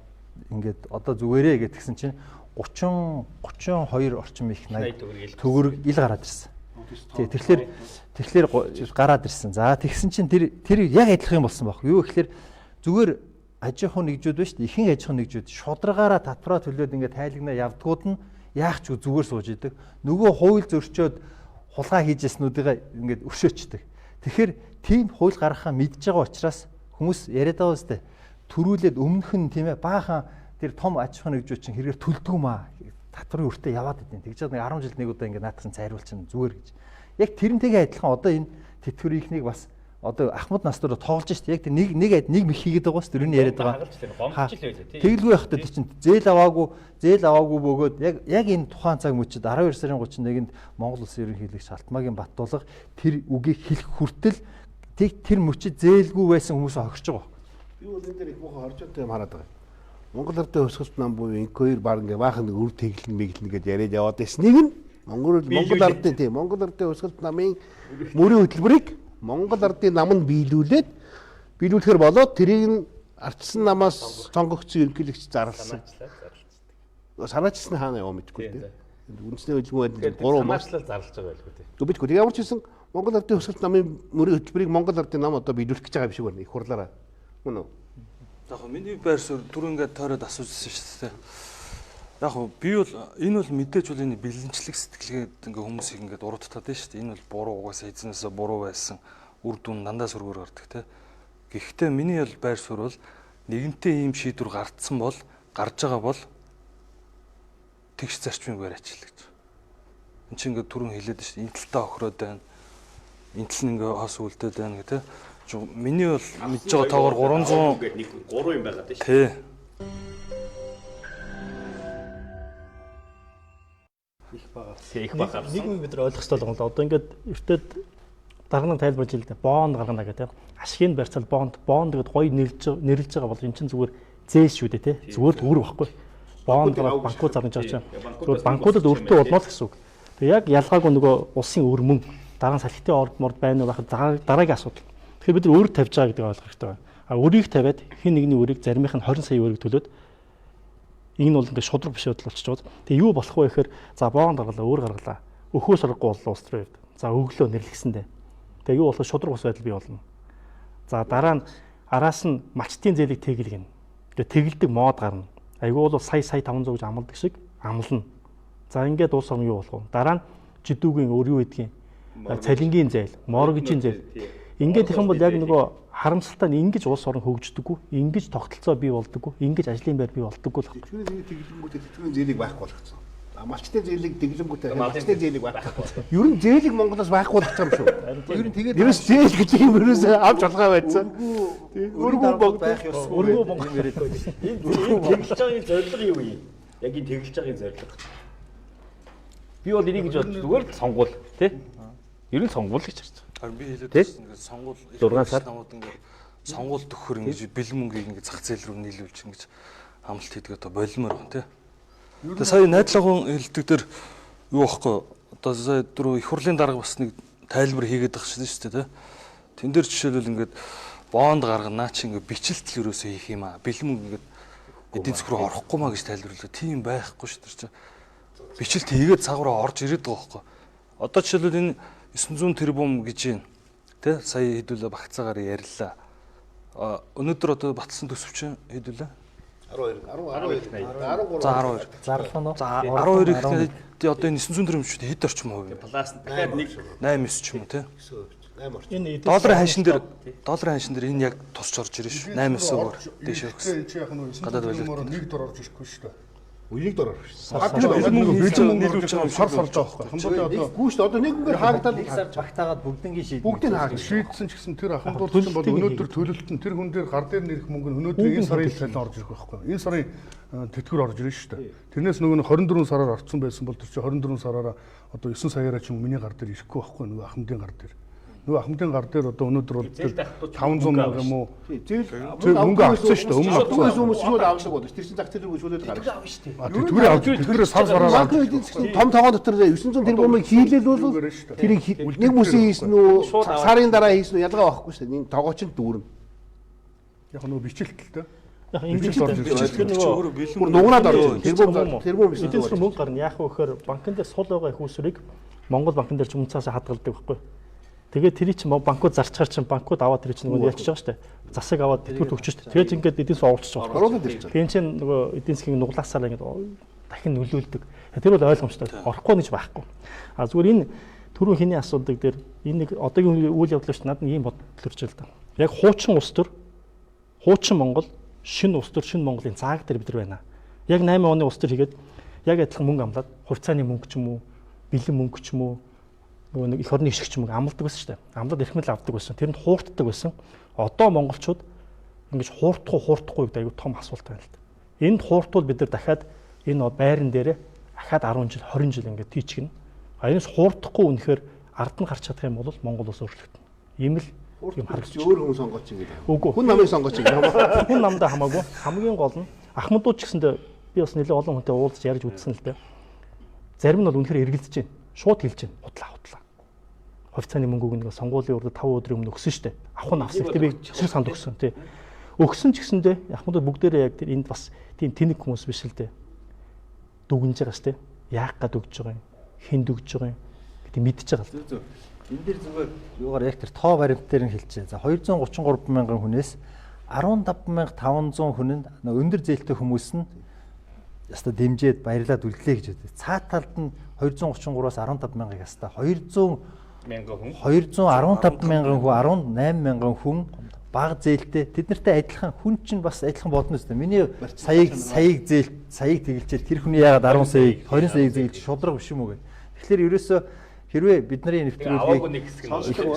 ингээд одоо зүгээрээ гэдгсэн чинь 32 орчим их 80 төгрөг ил гараад ирсэн. Тэгэхээр гараад ирсэн. За тэгсэн чинь тэр яг адилхан юм болсон баг. Юу гэхээр зүгээр аж ахуйн нэгжүүд ба шүү дээ. Ихэнх аж ахуйн нэгжүүд шударгаараа татвараа төлөөд ингээд тайлагнаа явдгууд нь яах ч зүгээр сууж идэг. Нөгөө хууль зөрчөөд хулгай хийжсэнүүдийг ингээд өршөөчдөг. Тэгэхээр тийм хууль гаргахаа мэдж байгаа учраас хүмүүс яриад байгаа үстэй. Төрүүлээд өмнөх нь тийм ээ баахан тэр том аж ахуйн нэгжүүд чинь хэрэгээр төлдөг юм аа. Татварын өртөө яваад идэв. Тэгж нэг 10 жилд нэг удаа ингээд наадхан цайруулчин зүгээр гэж. Яг тэрнтэйгээ адилхан одоо энэ тэтгэврийнхнийг бас одоо ахмад настураа тоглож штэ. Яг тэр нэг мэх хийгээд байгаа ш. Тэрний яриад байгаа. Тэглгүй явахдаа тэр чинь зээл аваагүй бөгөөд яг энэ тухайн цаг мөчид 12 сарын 31-нд Монгол Улсын ерөнхийлөгч Алтмаагийн Баттуулга тэр үгийг хэлэх хүртэл тэр мөчид зээлгүй байсан хүмүүсээ хогсож байгаа. Би бол энэ дээр их муухай хоржоотой юм хараад байгаа. Монгол Ардын өсгөлт нам буюу инквайр баг ингээ баахан нэг үр тэглэн мэглэн гэж яриад яваад байсан. Нэг нь Монгол Ардын өсгөлт намын мөрийн хөтөлбөрийг Монгол Ардын намд биелүүлэхээр болоод тэрийг ардсан намаас сонгогдсон ерөнхийлөгч зарласан. Санаачсан хаана яваа мэдэхгүй дээ. Үндэсний хөдөлгөөний 3 санаачлал зарлаж байгаа байлгүй дээ. Зүбэдгүй. Тэг ямар ч хэлсэн Монгол Ардын өсгөлт намын мөрийн хөтөлбөрийг Монгол Ардын нам одоо биелүүлэх гэж байгаа юм шиг байна. Их хурлаараа. Мөн үү? Яг миний байр суурь түр ингээд тойроод асуужсэн шүү дээ. Яг би бол энэ бол мэдээж бол энэ бэлэнчлэг сэтгэлгээд ингээ хүмүүсийг ингээд урагдтаад байна шүү дээ. Энэ бол буруу угаасаа эзнээсээ буруу байсан үр дүн дандаа сүргээр гардаг те. Гэхдээ миний бол байр суурь бол нэгэнтээ ийм шийдвэр гарцсан бол гарч байгаа бол тэгш зарчмыг бариачлаа гэж. Энд чинь ингээд түрүүн хэлээд шүү дээ. Интэлтэй охроод байна. Интэл нь ингээ хос үлдээд байна гэх те. Миний бол мэдж байгаа тоогоор 300 ингээд нэг 3 юм байгаад шүү. Тий. Их бага. Нэг юм бид нар ойлгох хэрэгтэй бол одоо ингээд эртээд дарганы тайлбарж хэлдэг. Бонд гаргана гэдэг. Ашигын барьцаал бонд гэдэг гоё нэрлж байгаа бол эн чинь зүгээр зээл шүү дээ тий. Зүгээр төгөр байхгүй. Бонд гараад банкуд зарж байгаа чинь зүгээр банкудад өртөө болно л гэсэн үг. Тэгээ яг ялгаагүй нөгөө улсын өрмөн дараа нь салхитын орд байна уу байхад дараагийн асуудал. Тэгэхээр бид нар өөрөөр тавьж байгаа гэдэг ойлгох хэрэгтэй байна. А өрийг тавиад хин нэгний өрийг заримынх нь 20 сая өрийг төлөөд энэ нь бол ингээд шудраг биш бодол болчихж байгаа. Тэгээ юу болох вэ гэхээр за боон гаргалаа, өөр гаргалаа. Өхөөс аргагүй боллоо улс руу. За өглөө нэрлэгсэндээ. Тэгээ юу болох шудраг ус байдал бий болно. За дараа нь араас нь малчтын зээлийг тэглэх. Тэгээ тэгэлдэг мод гарна. Айгүй бол сая 500 гэж амлдаг шиг амлна. За ингээд уус орн юу болох вэ? Дараа нь жидүүгийн өөр юу гэдгийг цалингийн зээл, моргжийн зээл. Ингээд их юм бол яг нөгөө харамсалтай нь ингэж улс орон хөгждөггүй, ингэж тогтолцоо бий болдоггүй, ингэж ажлын байр бий болдоггүй л. Тэтгэврийн тэглэнгүүтээ тэтгэврийн зээлийг байхгүй болгоцсон. Малчтын зээлийг тэглэнгүүтээ малчтын зээлийг байхгүй. Ер нь зээлийг Монголоос байхгүй болгоцсон юм шүү. Ер нь тэгээд ерөөс зээл гэдэг юм ерөөс авч алгаа байцсан. Өргөө бог байх ёс. Өргөө Монгол яриад байдаг. Энэ тэглэж байгаагийн зорилго юу юм? Яг энэ тэглэж байгаагийн зорилго. Би бол энийг гэж бодож зүгээр л сонгуул тий? Ер нь сонгуул гэж харж байгаа. Би хэлээд байсан ингээд сонгуул 6 сар намууд ингээд сонгуул төгөхөр ингэж бэлэн мөнгийг ингээд зах зээл рүү нийлүүлж ингэж амлалт хийдэг одоо болимоор байна тий. Тэгээ сая найдлагын хэлдэг дээр юу байхгүй одоо сая дөрөв их хурлын дарга бас нэг тайлбар хийгээд байгаа шүү дээ. Тэн дээр жишээлбэл ингээд бонд гаргана чи ингээд бичлэлтэл ерөөсөө хийх юм аа. Бэлэм ингээд эдийн засаг руу орохгүй маа гэж тайлбарлаа. Тийм байхгүй шүү дээ. Бичлэлт хийгээд цагаараа орж ирээд байгаа байхгүй. Одоо жишээлбэл энэ 900 тэрбум гэж байна. Тэ сая хэдүүлээ багцаагаар ярьлаа. Өнөөдөр одоо батлсан төсөвч хэдүүлээ? 12. За 12. Зарлах нь. За 12 ихтэй одоо энэ 900 тэрбумчд хэд орчим хувь? Пласт дахиад 8 9 ч юм уу те. 8 орчим. Энэ долларын ханшин дээр энэ яг тусч орж ирнэ шүү. 8 9-өөр дээш өгсөн. Энэ чи яг нь 900 нэг дор орж ирэхгүй шүү дээ. Үнийг дор орж бэлэн нийлүүлж байгаа юм сар сарж байгаа байхгүй. Хамбаа одоо гүүшт одоо нэг үнээр хаагдаад багтаагаад бүгднийг шийдсэн. бүгдийг хаагдсан. шийдсэн ч гэсэн тэр ахмадууд бол өнөөдөр төлөлт нь тэр хүн дээр гар дээр нэрх мөнгө нь өнөөдөр энэ сарын цалин орж ирэх байхгүй. Энэ сарын тэтгэвэр орж ирнэ шүү дээ. Тэрнээс нөгөө 24 сараар орцсон байсан бол тэр чинь 24 сараараа одоо 9 саяараа ч юм миний гар дээр ирэхгүй байхгүй нөгөө ахмадын гар дээр. Нөгөө ахмадын гар дээр одоо өнөөдөр бол 500 мянга юм уу? Зээл мөнгө авсан шүү дээ. Өмнө авсан хүмүүс шууд авдаг болды. Тэр чинь зах зээл рүү шууд гаргав. тэтгэврийн авч тэтгэврээ сар сараар Макро эдийн засгийн том тоогоо дотор 900 тэрбумыг хийлэл бол тэрийг нэг бүсийн хийсэн үү, сарын дараа хийсэн үү ялгаа байхгүй шүү дээ. Энэ тоогоо чинь дүүрнэ. яг нөгөө бичлэлтэй. Яг ингэж нөгөө Бүр нугнаад орж тэрбум биш. эдийн засгийн мөнгө гарна. Яах вэ гэхээр банкн дээр сул байгаа их усрыг Монгол банкн дээр ч үнцаасаа хадгалдаг байхгүй. Тэгээд тэрий чинь банкуд зарчгаар чинь банкуд аваад тэр чинь нөгөө ялчиж байгаа шүү дээ. Засаг аваад тэтгэврт өгч шүү дээ. Тэгээд ингээд эдийн засаг овчиж байгаа. Оруулаад ирж байгаа. Тэгээд чинь нөгөө эдийн засгийн нуглаасаар ингээд дахин нөлөөлдөг. Тэр бол ойлгомжтой. Орохгүй гэж байхгүй. А зүгээр энэ түрүү хэний асуудаг дээр энэ нэг одоогийн үйл явдал шүү дээ. Надад ийм бодол төрж л да. Яг хуучин улс төр хуучин Монгол шинэ улс төр шинэ Монголын цааг дээр бид нар байна. Яг 8 оны улс төр хийгээд яг адилхан мөнгө амлаад хувьцааны мөнгө ч юм уу, бэлэн мөнгө ч юм уу нөгөө нэг их орны ишгч мөнгө амладаг байсан шүү дээ. Амлаад эрхмэл авдаг байсан. Тэрэнд хуурддаг байсан. Одоо монголчууд ингэж хуурдахгүй гэдэг аюу том асуулт байна л да. Энд хууртвал бид нар дахиад энэ байран дээрээ дахиад 10 жил 20 жил ингэж тийчгэнэ. Аянаас хуурдахгүй үнэхээр ард нь гарч чадах юм бол Монгол улс өөрчлөгдөнө. Ийм л юм харагдаж өөр хүн сонгооч юм гэдэг. Үгүй. Хүн намыг сонгооч юм. Хүн намдаа хамаагүй. Хамгийн гол нь ахмадууд ч гэсэндээ би бас нэлээд олон хүнтэй уулзаж ярьж үзсэн л дээ. Зарим нь бол үнэхээр эргэлдэж байна. Шууд хэлж байна. Худлаа. Хувьцааны мөнгөг нэг сонгуулийн урд 5 өдрийн өмнө өгсөн шүү дээ. Авах нь авсан. Гэтэ би зөв санд өгсөн тий. Өгсөн ч гэсэндээ ахмадууд бүгдээрээ яг тэр энд бас тийм тэнэг хүмүүс биш л дээ. Дүгнж байгаа шүү дээ. Яах гад өгж байгаа юм. Хинд өгж байгаа юм гэдэг мэдчихэж байгаа л. Энэ дээр зүгээр юугаар яг тэр тоо баримт дээр нь хэлчихэ. За 233 мянган хүнээс 15500 хүн нь өндөр зээлтэй хүмүүс нь яста дэмжиж баярлаад үлдлээ гэж үү. Цаа талд нь 233-аас 15 мянгаыг яста 215 мянган хүн 18 мянган хүн бага зээлтэй тэд нартай адилхан хүн чинь бас адилхан бодно үстэй. Миний саяыг тэгэлчээр тэр хүний яагаад 10 саяыг 20 саяыг зээлж шудраг биш юм уу гэх. Тэгэхээр ерөөсөө хэрвээ бидний нэвтрүүлгийг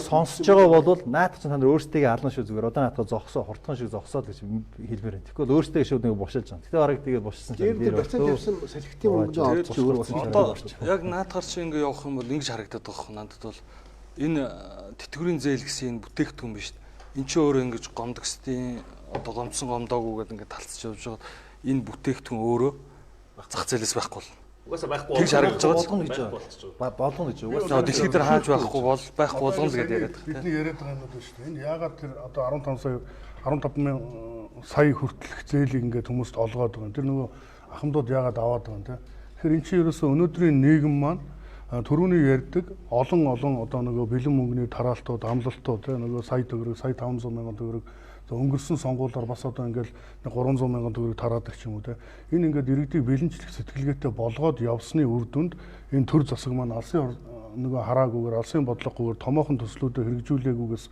сонсож байгаа бол наадах чинь та нар өөрсдөө ална шүү зүгээр. Одоо наадах зогсоо хурдхан шиг зогсоод гэж хэлмээр байна. Тэгэхгүй өөрсдөө шууд нэг бушилж байгаа. Гэтэ бараг тэгээд бушилсан чинь дээр тавьсан салхитын мөнгөний олж өөр болсон. Одоо яг наадахар чи ингэ явах юм бол ингэж харагдаад байгаа юм. Надад бол энэ тэтгэврийн зээл гэсэн энэ бүтээгдэхүүн биш. Энд чи өөрөө ингэж гомдгсдیں۔ Одоо гомдсон гомдоогүйгээд ингэ талцж явж байгаа. Энэ бүтээгдэхүүн өөрөө зах зээлээс байхгүй болно. Угаасаа байхгүй тэгж харагдаж болгоно гэж угаасаа дэлхий дээр хааж байхгүй болгоно л гэдэг яриад байгаа. Бидний яриад байгаа юм байна шүү дээ. Энэ яагаад тэр одоо 15 сая хүртэлх зээлийг ингээд хүмүүст олгоод байгаа юм. Тэр нөгөө ахмадууд яагаад аваад байгаа юм те. Тэгэхээр эн чинь ерөөсөө өнөөдрийн нийгэм маань түрүүний ярьдаг олон одоо нөгөө бэлэн мөнгөний тараалтууд, амлалтууд те нөгөө сая төгрөг, сая 500 мянган төгрөг өнгөрсөн сонгуулиар бас одоо ингээл 300 мянган төгрөг тараадаг ч юм уу те. Энэ ингээд иргэдийг бэлэнчлэх сэтгэлгээтэй болгоод явсны үр дүнд энэ төр засаг маань алсын нөгөө хараагүйгээр алсын бодлогогүйгээр томоохон төслүүдэд хэрэгжүүлээгүйгээс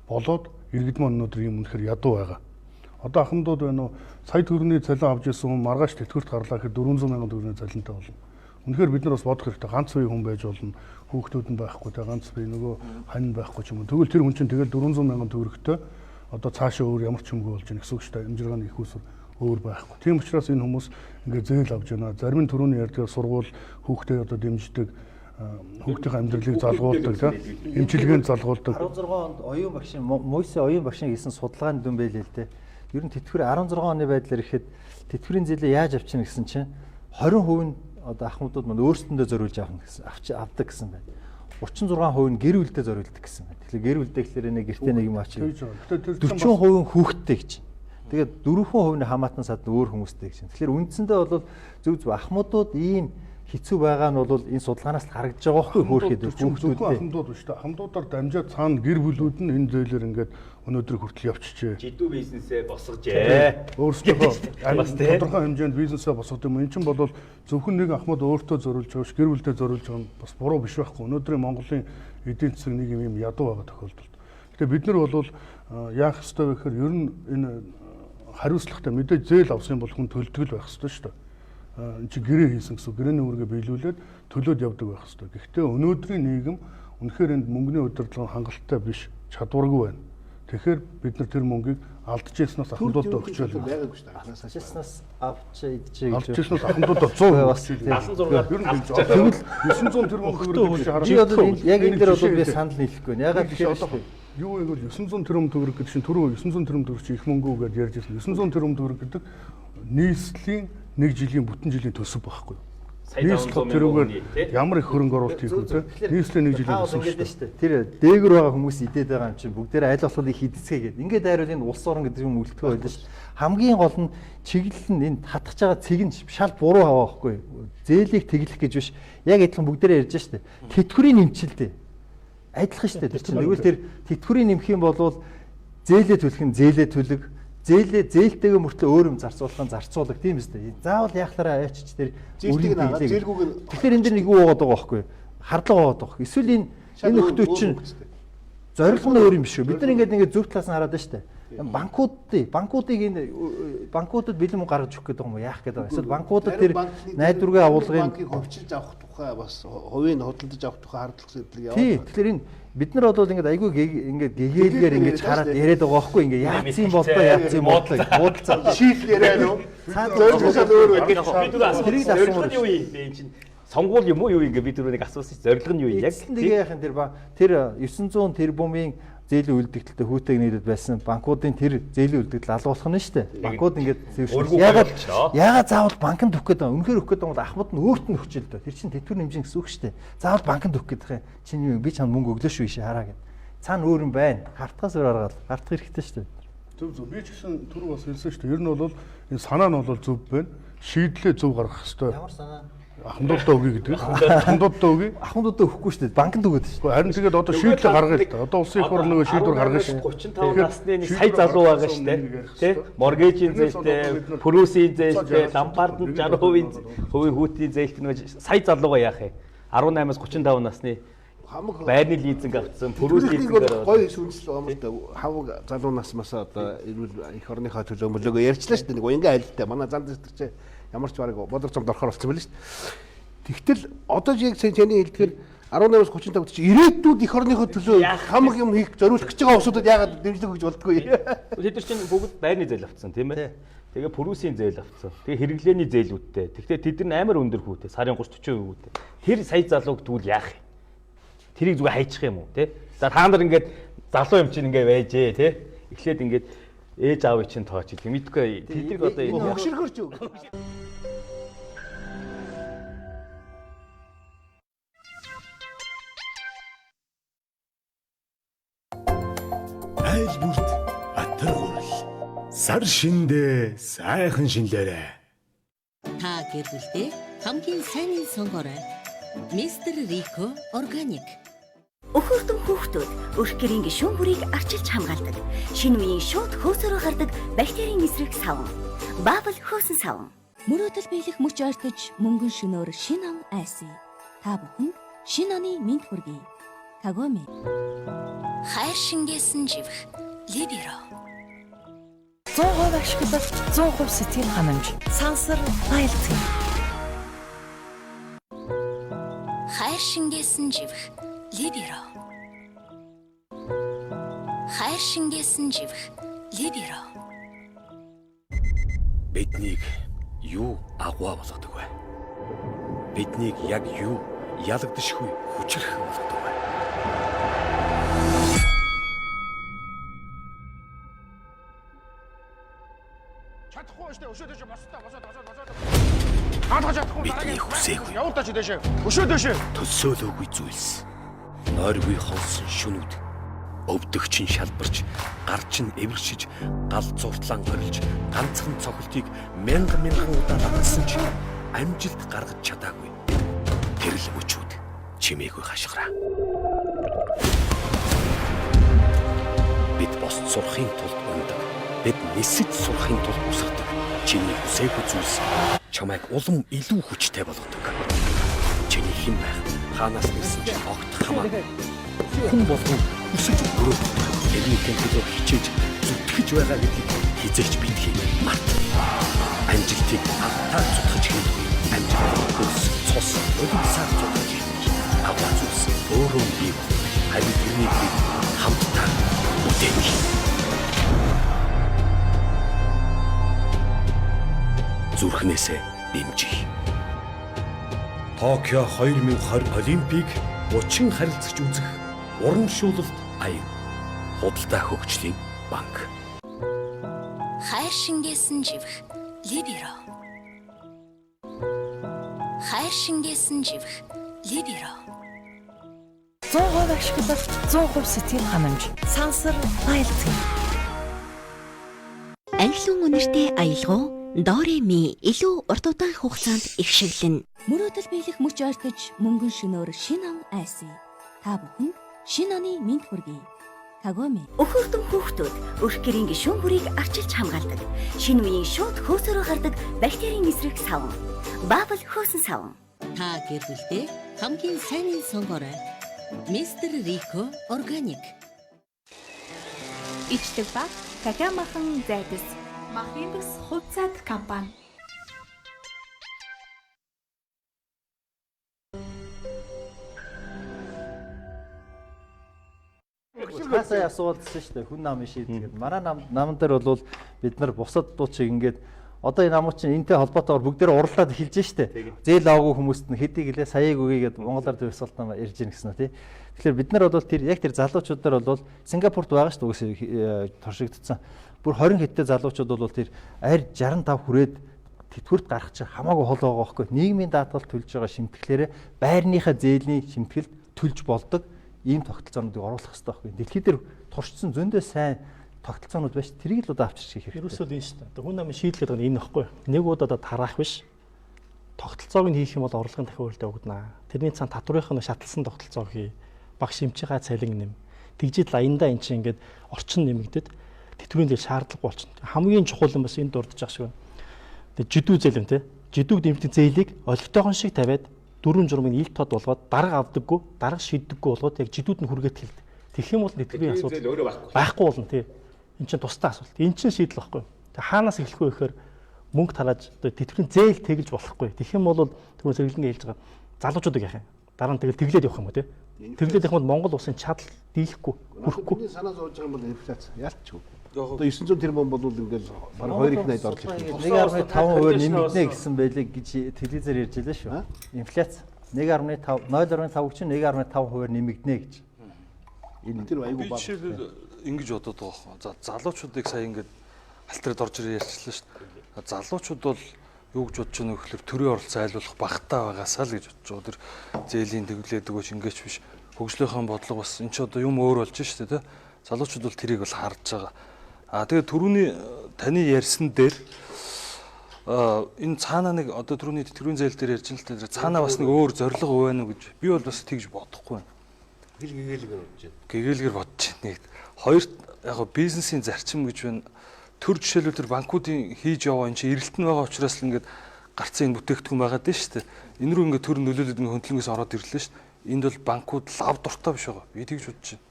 болоод иргэд маань өнөөдөр юм үнэхээр ядуу байгаа. Одоо ахмадууд байна уу сая төгрөгийн цалин авч ирсэн хүн маргааш тэтгэврт гарлаа гэхэд 400 мянган төгрөгийн цалинтай болно. Үнэхээр бид нар бас бодох хэрэгтэй. Ганц бие хүн байж болно. Хүүхдүүд нь байхгүй те ганц бие нөгөө хань байхгүй ч юм уу. Тэгвэл тэр хүн чинь тэгэл 400 мянган төгрөгтэй одоо цаашаа өөр ямар ч юмгүй болж байна гэсэн үг шүү дээ. Амжиргааны их усүр өөр байхгүй. Тийм учраас энэ хүмүүс ингээд зээл авч байна. Зарим нь түрүүний ярьдаг сургууль хүүхдээ одоо дэмждэг хүүхдийн амьдралыг залгуулдаг тийм эмчилгээнд залгуулдаг. 16 онд оюун багшийн Мойсе оюун багшийн хийсэн судалгааны дүн байлээ л дээ. Ер нь тэтгэвэр 16 оны байдлаар ихэд тэтгэврийн зээлээ яаж авчина гэсэн чинь 20% нь одоо ахмадууд маань өөрсдөндөө зориулж авах гэсэн авдаг гэсэн байна. 36% нь гэр бүлдээ зориулдаг гэсэн байна. Тэгэхээр гэр бүлдээ гэхэлэр нэг гэртээ нэг юм ачи. 40% хүүхэдтэй гэж. Тэгээд 4% нь хамаатан сад өөр хүмүүстэй гэж. Тэгэхээр үндсэндээ бол зөв ахмадууд ийм хэцүү байгаа нь бол энэ судалгаанаас харагдаж байгаа байхгүй хөөрхэд хүүхдүүд ахмадууд биш та ахмадуудаар дамжаад цаана гэр бүлүүд нь энэ зөөлөр ингээд өнөөдөр хүртэл явчихжээ. Жидүү бизнесээ босгожээ. Өөрсдөө тодорхой хэмжээнд бизнесээ босгод юм. Энд чинь бол зөвхөн нэг ахмад өөртөө зориулж байгаа ш гэр бүлдээ зориулж байгаа нь бас буруу биш байхгүй. Өнөөдрийн Монголын эдийн засаг нэг юм ядуу байгаа тохиолдолд. Тэгэхээр бид нар бол яах ёстой вэ гэхээр ер нь энэ хариуцлагатай мэдээж зээл авсан бол хүн төлдөг байх ёстой шүү дээ. Энд чи гэрээ хийсэн гэсэн гэрээний үүргээ биелүүлээд төлөөд явдаг байх ёстой. Гэхдээ өнөөдрийн нийгэм үнэхээр энд мөнгөний удирдлага хангалттай биш, чадваргүй байна. Тэгэхээр бид нар тэр мөнгийг алдж яснаас ахмадуудад өгчөөл байгаагүй шүү дээ. Анханасаа Чеснаас авч идчихээ гэж. Алдж яснаас ахмадуудад 100 бас 76 900 тэрбум төгрөг гэж хараад. Би одоо яг энэ дээр бол би санал нийлэхгүй байна. Ягаад гэвэл юу вэ гэвэл 900 тэрбум төгрөг гэдэг чинь түрүү 900 тэрбум төгрөг чи их мөнгө гэдээ ярьж байсан. 900 тэрбум төгрөг гэдэг нийслэлийн нэг жилийн бүтэн жилийн төсөв байхгүй юу? Нийслэл тэрүүгээр ямар их хөрөнгө оруулалт хийх үү? Нийслэлийн нэг жилийн төсөв шүү дээ. Тэр дээгүр байгаа хүмүүс идээд байгаа юм чинь бүгдээрээ аль болох их хийдцгээгээд. Ингээд дайрал энэ улс орон гэдэг юм үлдэхтэй байлаа шүү дээ. Хамгийн гол нь чиглэл нь энэ татах байгаа цэг нь шал буруу хаваа байхгүй юу? Зээлийг тэглэх гэж биш. Яг адилхан бүгдээрээ ярьж шүү дээ. Тэтгэврийн нэмчилтэй. Адилхан шүү дээ. Тэр чинь нөгөө тэр тэтгэврийн нэмэх юм бол зээлээ төлөх нь зээлээ төлөг. Зээлтэйгээ мөртлөө өөр юм зарцуулах нь зарцуулах тийм үстэй. Заавал яахлаараа айчч тэр үрийг хэлээ. Тэгэхээр энэ дэр нэг юу байгаа байхгүй юу? Хардлага байгаа. Эсвэл энэ нөхдүүд чинь зорилго нь өөр юм биш үү? Бид нар ингээд зөв талаас нь хараад байна шүү дээ. Банкуудыг энэ банкуудад бэлэн мөнгө гаргаж өгөх гэдэг юм уу? Яах гэдэг вэ? Эсвэл банкуудад тэр найдваргүй авуулгын банкыг хөвчилж авах тухай бас хувийн худалдаж авах тухай хардлага сэтлэг яваад. Тийм. Тэгэхээр энэ бид нар бол ингээд айгүй ингээд гэгээлгээр ингээд хараад яриад байгаа байхгүй ингээд яац юм болоо яац юм буудлаа шийдэл яриа нөө зорилгосоо өөр бид зорилго нь юу юм бэ энэ чинь сонгуул юм уу юу ингээд бид түрүүнийг асуусан зорилго нь юу яг тэгээ яхин тэр 900 тэрбумын зээлийн үлдэгдэлтэй хүүтэйг нийлээд байсан банкуудын тэр зээлийн үлдэгдэл алгуулах нь шүү дээ. Банкуд ингээд яагаад заавал банкнд өгөх гэдэг вэ? Үнэхээр өгөх гэдэг бол ахмад нь өөрт нь өгч л дөө. Тэр чинь тэтгэвэр нэмжин гэсэн үг шүү дээ. Заавал банкнд өгөх гэдэг юм. Чиний би чам мөнгө өглөө шүү ишээ хараа гэд. Цаана өөр юм байна. Хартгаас өөр аргаал. Хартах хэрэгтэй шүү дээ. Зөв. Би ч гэсэн түрүү бас хэлсэн шүү дээ. Ер нь бол энэ санаа нь бол зөв байна. Шийдлээ зөв гаргах хэрэгтэй. Ямар санаа? Ахмадуудаа өгье гэдэг. Ахмадуудаа өгье. Ахмадуудаа өгөхгүй шүү дээ. Банкнд өгöd шүү. Харин тэгээд одоо шийдлээ гаргая л да. Одоо улсын их хурлын нөгөө шийдвэр гаргана шүү. 35 насны нэг сая залуу байгаа шүү дээ. Тэ? Моргежийн зээлтэй, прүсийн зээлтэй, лампард нь 60% хүүтийн зээлтэй нөгөө сая залуугаа яах вэ? 18-аас 35 насны байрны лизинг авсан, прүс лизингээр гоё сүнслэг байгаа юм л да. Хавг залуу насмаас одоо их орныхоо төлөө мөлөөгөө ярьчлаа шүү дээ. Нэг уянга айлтай. Манай зан дэвтэрч ямар ч бараг бодорцомд орохоор болсон байл шүү дээ. Тэгтэл одоо яг таны хэлдгээр 18-аас 35 чи ирээдүйд их орныхоо төлөө хамаг юм хийх зориулах гэж байгаа усуудад яагаад дэмжлэг өгч болдгоо. Тэд нар чинь бүгд байрны зээл авцсан тийм ээ. Тэгээ прүсийн зээл авцсан. Тэгээ хэрэглээний зээлүүдтэй. Тэгтээ тэд нар амар өндөр хүүтэй. Сарын 30-40% хүүтэй. Тэр сая залууг тэгвэл яах юм? Тэрийг зүгээр хайчих юм уу те? За та нар ингээд залуу юм чинь ингээд байжээ те? Эхлээд ингээд ээж аавыг чинь тооч гэдэг мэдгүй. Тэднийг одоо энэ хөгшөргөрч юу? Айл бүрт атар гурал. Сар шиндээ сайхан шинлээрээ. Та гэр бүлдээ хамгийн сайн сонгоорой. Мистер Рико органик. Өхөртөн хүүхдүүд өрх гэрийн гишүүн бүрийг арчилж хамгаалдаг. Шинэ үеийн шууд хөөсөөрөө гардаг бактерийн эсрэг савн. Бабл хөөсөн савн. Мөрөөдөл биелэх мөч ойртож мөнгөн шөнөөр шин он айсыг. Та бүхэнд шин оны мэд хүргэе. Кагоми. Хайр шингээсэн живх. Либеро. 100% ашиглах 100% сэтгэл ханамж. Сансар баялцгий. Хайр шингээсэн живх. Либеро. Хайр шингээсэн живх. Либеро. Биднийг юу агуу болгодог вэ? Биднийг яг юу ялагдшгүй хүчрэх болгодог вэ? Чадахгүй шүү дээ. Өшөөдөж босоо. Бидний хүсээгүй. Явуулдаач дэшээ. Өшөөдөж. Төсөөлөөгүй зүйлс. нойргүй хонсон шүнүүд өвдөгчин шалбарч гарч нь эвэршиж гал зуртлан горилж ганцхан цохилтыг мянган удаа дагсан ч амжилт гаргаж чадаагүй. Тэрл мөчүүд чимээгүй хашгираа. Бид бос сурахын тулд ундаг. Бид нисэж сурахын тулд усардаг. Чиний хүсээгүй зүйлс чамайг улам илүү хүчтэй болгодог. Чиний хэн байх? Хаанаас ирсэн ч огт хамаагүй. Хүн болгон өсөж өрөөд тэрний төлөө хичээж зүтгэж байгаа гэдгийг хизээч битгий март. Амжилтыг автаа зүтгэж хийхгүй. Амжилтыг хөлс цус өдөрсөөр зүтгэж хийх. Аваа зүс өөрөө бий. Харин тэрнийг хамтдаа үтээч. Зүрхнээсээ дэмжих. Токио 2020 Олимпийг 30 харилцаж үзэх урамшуулалт аян. Худалдаа хөгжлийн банк. Хайр шингээсэн живх Либеро. Хайр шингээсэн живх Либеро. 100% ашиглах 100% сэтгэл ханамж. Сансар айлтгий. Анхлын үнэртэй аялгау Дори ми илүү урт удаан хугацаанд их шиглэн. Мөрөөдөл биелэх мөч ойртож мөнгөн шөнөөр шин он айсыг. Та бүхэнд шин оны мэд хүргэе. Кагоми. Өхөртөн хүүхдүүд өрх гэрийн гишүүн бүрийг арчилж хамгаалдаг. Шинэ үеийн шууд хөөсөөрөө гардаг бактерийн эсрэг савн. Бабл хөөсөн савн. Та гэр бүлдээ хамгийн сайныг сонгоорой. Мистер Рико органик. Ичдэг баг дахиад махан зайдас. Махын бүс хувьцаат компани. Хасаа асуултсан шүү дээ. Хүн намын шийдгээд. Манай намн дээр бол бид нар бусад дуучиг ингээд одоо энэ намууд чинь энэтэй холбоотойгоор бүгдээр уралдаад эхэлж штэ. Зээл аваагүй хүмүүст нь хэдий гэлээ саяыг өгье гэд монголоор төвсөлтөө ирж ийн гэсэн үү тий. Тэгэхээр бид нар бол тэр яг тэр залуучуудаар бол Сингапурт байгаа шүү дээ туршигдсан. Бүр 20 хэдтэй залуучууд бол тэр арь 65 хүрээд тэтгэврт гарах чинь хамаагүй хол байгаа байхгүй. Нийгмийн даатгалд төлж байгаа шимтгэлээрээ байрныхаа зээлийн шимтгэлд төлж болдог ийм тогтолцоонуудыг оруулах хэрэгтэй байхгүй. Дэлхийд дээр туршсан зөндөө сайн тогтолцоонууд байж тэрийг л удаа авчирч хийх хэрэгтэй. Ерөөсөө л энэ шүү дээ. Хүн намын шийдэл гэдэг нь энэ байхгүй. Нэг удаа тараах биш. Тогтолцоог нь хийх юм бол орлогын дахин үйлдэл өгдөнө. Тэрний цаана татврынхаа шаталсан тогтолцоог хий. Багш эмчийнхаа цалин нэм. Тэгжил аяндаа эн чинь ингээд орчин нэмэгдэд тэтгэврийн зээл шаардлагагүй болчихно. Хамгийн чухал юм бас энэ дурдж ах шиг байна. Тэгээ жидүү зээл юм те. Жидүүг дэмждэг зээлийг олигтойгон шиг тавиад дөрвөн журмын ил тод болгоод дарга авдаггүй, дарга шийддэггүй болгоод яг жидүүд нь хүргээд хэлдэг. Тэгэх юм бол тэтгэврийн асуудал байхгүй болно тий. Энд чинь тустай асуулт. Энд чинь шийдэл байхгүй. Тэг хаанаас эхлэх вэ гэхээр мөнгө тарааж тэтгэврийн зээл тэгэлж болохгүй. Тэгэх юм бол тэгвэл зэрэглэнгээ хэлж байгаа залуучуудыг яах юм? Дараа нь тэгэл тэглээд явах юм уу тий? Тэглээд явах нь Монгол улсын чадал дийлэхгүй, хүрхгүй. Санаа зовж байгаа юм бол инфляц яалтчгүй. Одоо 900 тэрбум бол ингээл бараг 2 их 80 орлоо. 1.5% нэмэгдэнэ гэсэн байлиг гэж телевизээр ярьж байлаа шүү. Инфляц 1.5 0.5 чинь 1.5% нэмэгдэнэ гэж. Энэ тэр аягүй баг. Ингэж бодоод байгаа хөө. За залуучуудыг сая ингээд алтраад орж ирээ ярьчлаа шүү дээ. Залуучууд бол юу гэж бодож байна вэ гэхээр төрийн оролцоо айлуулах багтаа байгаасаа л гэж бодож байгаа. Тэр зээлийн тэглээд өгөөч ингэж биш. Хөгжлийнхаа бодлого бас энэ ч одоо юм өөр болж шүү дээ, тэ. Залуучууд бол тэрийг бол харж байгаа. Тэгээд түрүүний таны ярьсан дээр энэ цаанаа нэг одоо түрүүний тэтгэврийн зээл дээр ярьж байгаа л дээ. Цаанаа бас нэг өөр зорилго өгнө гэж би бол бас тэгж бодохгүй байна. Гэгээлгээр бодож байна. Гэгээлгээр бодож байна. Хоёр яг бизнесийн зарчим гэж байна. Төр жишээлбэл тэр банкуудын хийж яваа энэ чинь эрэлт нь байгаа учраас л ингээд гарцсан энэ бүтээгдэхүүн байгаа дээ шүү дээ. Энэ рүү ингээд төр нөлөөлөд нэг хөндлөнгөөс ороод ирлээ шүү дээ. Энд бол банкуд лав дуртай биш байгаа. Би тэгж бодож байна.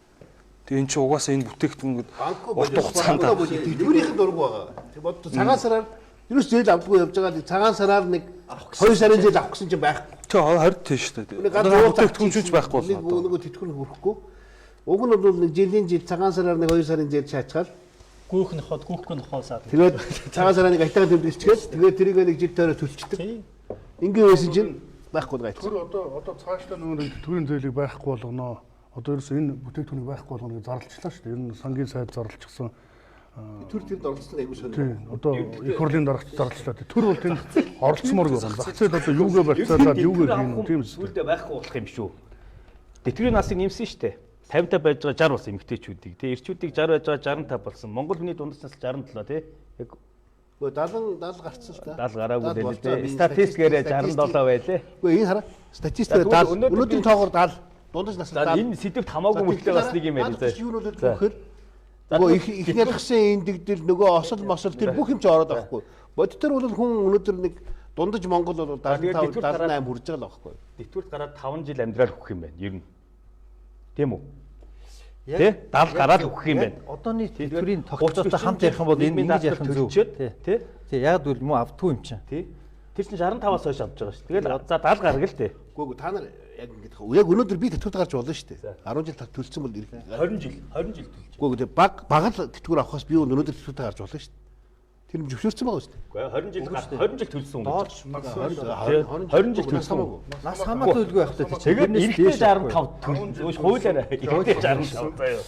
Тэгээ эн чинь угаасаа энэ бүтээгдэхүүн ингээд урт хугацаанд тэтгэврийн дург байгаа. Тэг боддог цагаан сараар ерөөс зээл авдаггүй явж байгаа. Цагаан сараар нэг 2 сарын зээл авах гэсэн чинь байхгүй. Тэг хард тийш шүү дээ. Бүтээгдэхүүн ч байхгүй болно. Нөгөө тэтгэвэр хүрэхгүй. Уг нь бол нэг жилийн жил цагаан сараар нэг 2 сарын зээл чаачгаал гүүх нохоод тэгээд цагаан сараа нэг айтаа төвлөрчгээд тэгээд тэрийг нэг жил тойроо төлчдөг. Ингээ байсан чинь байхгүй гайц. Тэр одоо цаашдаа нөгөө тэтгэврийн зээлийг байхгүй болгоно. Одоо ерөөсөө энэ бүтээгдэхүүнийг байхгүй болгоно гэж зарлалчлаа шүү дээ. Ер нь сангийн сайд зарлалчихсан. Төр тэнд оролцсон айгүй сонир. Тийм. Одоо их хурлын дарагч зарлалчлаа. Төр бол тэнд оролцсомоор байна. Зах зээл одоо юугээ барьцаалаад юугээ хийнэ тийм үстэй. Түлдээ байхгүй болох юм шүү. Тэтгэврийн насыг нэмсэн шүү дээ. 50 байж байгаа 60 болсон эмэгтэйчүүдийг тий эрчүүдийг 60 байж байгаа 65 болсон. Монгол хүний дундас нас 67 тий. Яг 70 гарцсан л та. 70 гараагүй дээ тий. Статистикээр 67 байлээ. Үгүй энэ хараа. Статистикээр 70. Өнөөдрийн тоогоор 70. Дундаж нас 70. Энэ сэдвт хамаагүй мөлтэй бас нэг юм байна заа. Юу нь бол нөгөө ихнэр гсэн индигдэл нөгөө осол мосол тэр бүх юм ч ороод байгаа хгүй. Бодит төр бол хүн өнөөдөр нэг дундаж Монгол бол 75 78 хүрж байгаа л байгаа хгүй. Тэтгэврт гараад 5 жил амьдрал өгөх юм байна. Ер нь. Тийм үү? Тэ 70 гараад өгөх юм байна. Одооний тэтгэврийн тогтолцоотой хамт ярих юм бол энэ ингэж ярих нь зөв. Тэ. Тэ яг л муу автгүй юм чинь. Тэ. Тэр чинь 65-аас хойш авч байгаа шүү. Тэгэл за 70 гаргал тэ. Үгүй та нар яг ингэж яг өнөөдөр би тэтгэврт гарч болно шүү дээ. 10 жил төлсөн бол 20 жил төлж. Үгүй баг л тэтгэвэр авахаас би өнөөдөр тэтгэврт гарч болно шүү дээ. Тэр нь зөвшөөрсөн байгаа шүү дээ. Үгүй 20 жил төлсөн юм. 20 жил төлсөн. Нас хамаагүй үлгүй байх хэрэгтэй. Тэгээд эрэгтэй 65 төлж хуулиараа эрэгтэй 65 заяа.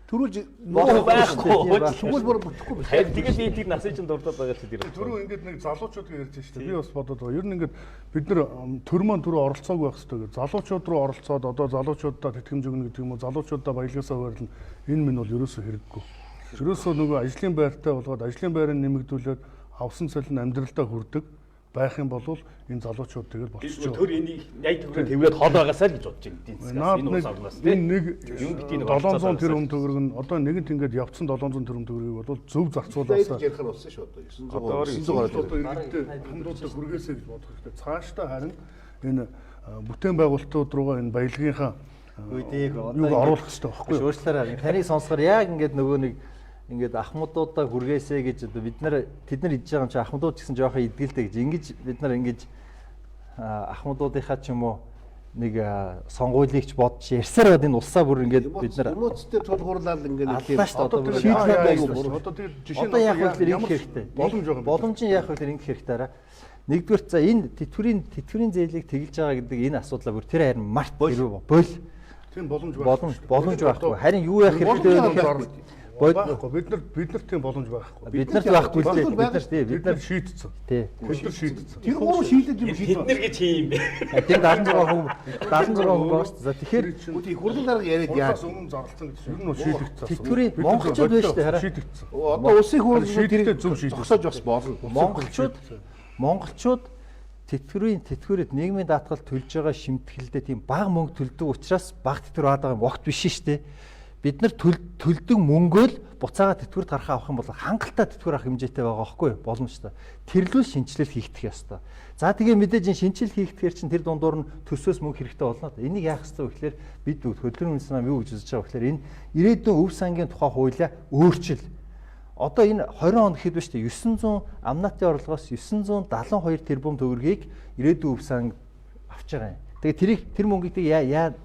Төрүүлж байхгүй. Тэгвэл бүр бүтэхгүй байна. Тэгээд тэгээд эдийг насыг чинь дурдаад байгаа ч тийм. Түрүү ингээд нэг залуучууд ярьж байна шүү дээ. Би бас бодоод байгаа. Ер нь ингээд бид нар төр маань түрүү оролцоог байх хэрэгтэй. Залуучууд руу оролцоод одоо залуучуудаа тэтгэмж өгнө гэдэг юм уу? Залуучуудаа баялагаасаа хуваарлна. Энэ минь бол ерөөсөө хэрэггүй. Ерөөсөө нөгөө ажлын байртай болгоод ажлын байрыг нэмэгдүүлээд авсан цалин амьдралдаа хүрдэг байх юм бол энэ залуучууд тэгэл болчихж байгаа. Тэр энийг яг төгрөг тэврээд хол байгаасаа л гэж бодож байна. Энэ ус авнаас тийм. Нэг 700 тэрбум төгрөг нь одоо нэгэнт ингээд явцсан 700 тэрбум төгрөгийг бол зөв зарцуулаасаа ярих нь болсон шүү одоо одоо 900 иргэдтэй хамтуудаа хүргээсэй гэж бодох хэрэгтэй. Цаашдаа харин энэ бүтээн байгуулалтууд руугаа энэ баялагынхаа юуг оруулах хэрэгтэй байхгүй юу? Шүүрслээрээ таныг сонсохоор яг ингээд нөгөө нэг ингээд ахмадуудаа хүргээсэй гэж бид нар тэд нар идж байгаа юм чи ахмадууд гэсэн жоохон идгэлтэй гэж ингэж бид нар ингэж ахмадуудынхаа ч юм уу нэг сонгуулийг ч бодож ярьсаар байд энэ улсаа бүр ингээд бид нар эмоцтой тулгуурлал ингээд одоо тэгээд жишээ нь одоо яг хөлөөр ингэх хэрэгтэй. Боломж нь яг хөлөөр ингэх хэрэгтэй араа. Нэгдүгээр за энэ тэтгэврийн зээлийг тэглэж байгаа гэдэг энэ асуудлаа бүр тэр харин март бойл. Тийм боломж байхгүй. Харин юу яах хэрэгтэй вэ? Бид нар тийм боломж байхгүй. Бид нарт байхгүй л дээ. Бид нар шийдсэн. Тий. Бид нар шийдсэн. Тэр гурав шийдээд юм шийдсэн. Бид нар гэж хийм бэ. Тийм 76% байгаа шүү дээ. За тэгэхээр хурлын дарга яриад яа. Өмнө зарлцсан гэж ер нь шийдэгдсэн. Тэтгэврийн монголчууд байна шүү дээ хараа. Шийдэгдсэн. Одоо улсын хурлын тэр зөв шийдэж зогсоож бас болно. Монголчууд тэтгэврээд нийгмийн даатгал төлж байгаа шимтгэлдээ тийм бага мөнгө төлдөг учраас бага тэтгэвэр аваад байгаа огт биш шүү дээ. Бид нар төлдөг мөнгөөл буцаага тэтгэврт гарахаа авах юм бол хангалттай тэтгэвэр авах хэмжээтэй байгаа байхгүй боломжтой. Тэрлүүл шинжилэл хийгдэх ёстой. За тэгээ мэдээж энэ шинжилэл хийгдэхээр чинь тэр дундуур нь төсөөс мөнгө хэрэгтэй болно. Энийг яах ёстой вэ гэхээр бид хөдөлгөөний санаа юу гэж үзэж байгаа вэ гэхээр энэ ирээдүйн өв сангийн тухай хуулиа өөрчил. Одоо энэ 20 он гэхэд биш үү 900 амнатын орлогоос 972 тэрбум төгрөгийг ирээдүйн өв санг авч байгаа юм. Тэгээ тэр мөнгийг яад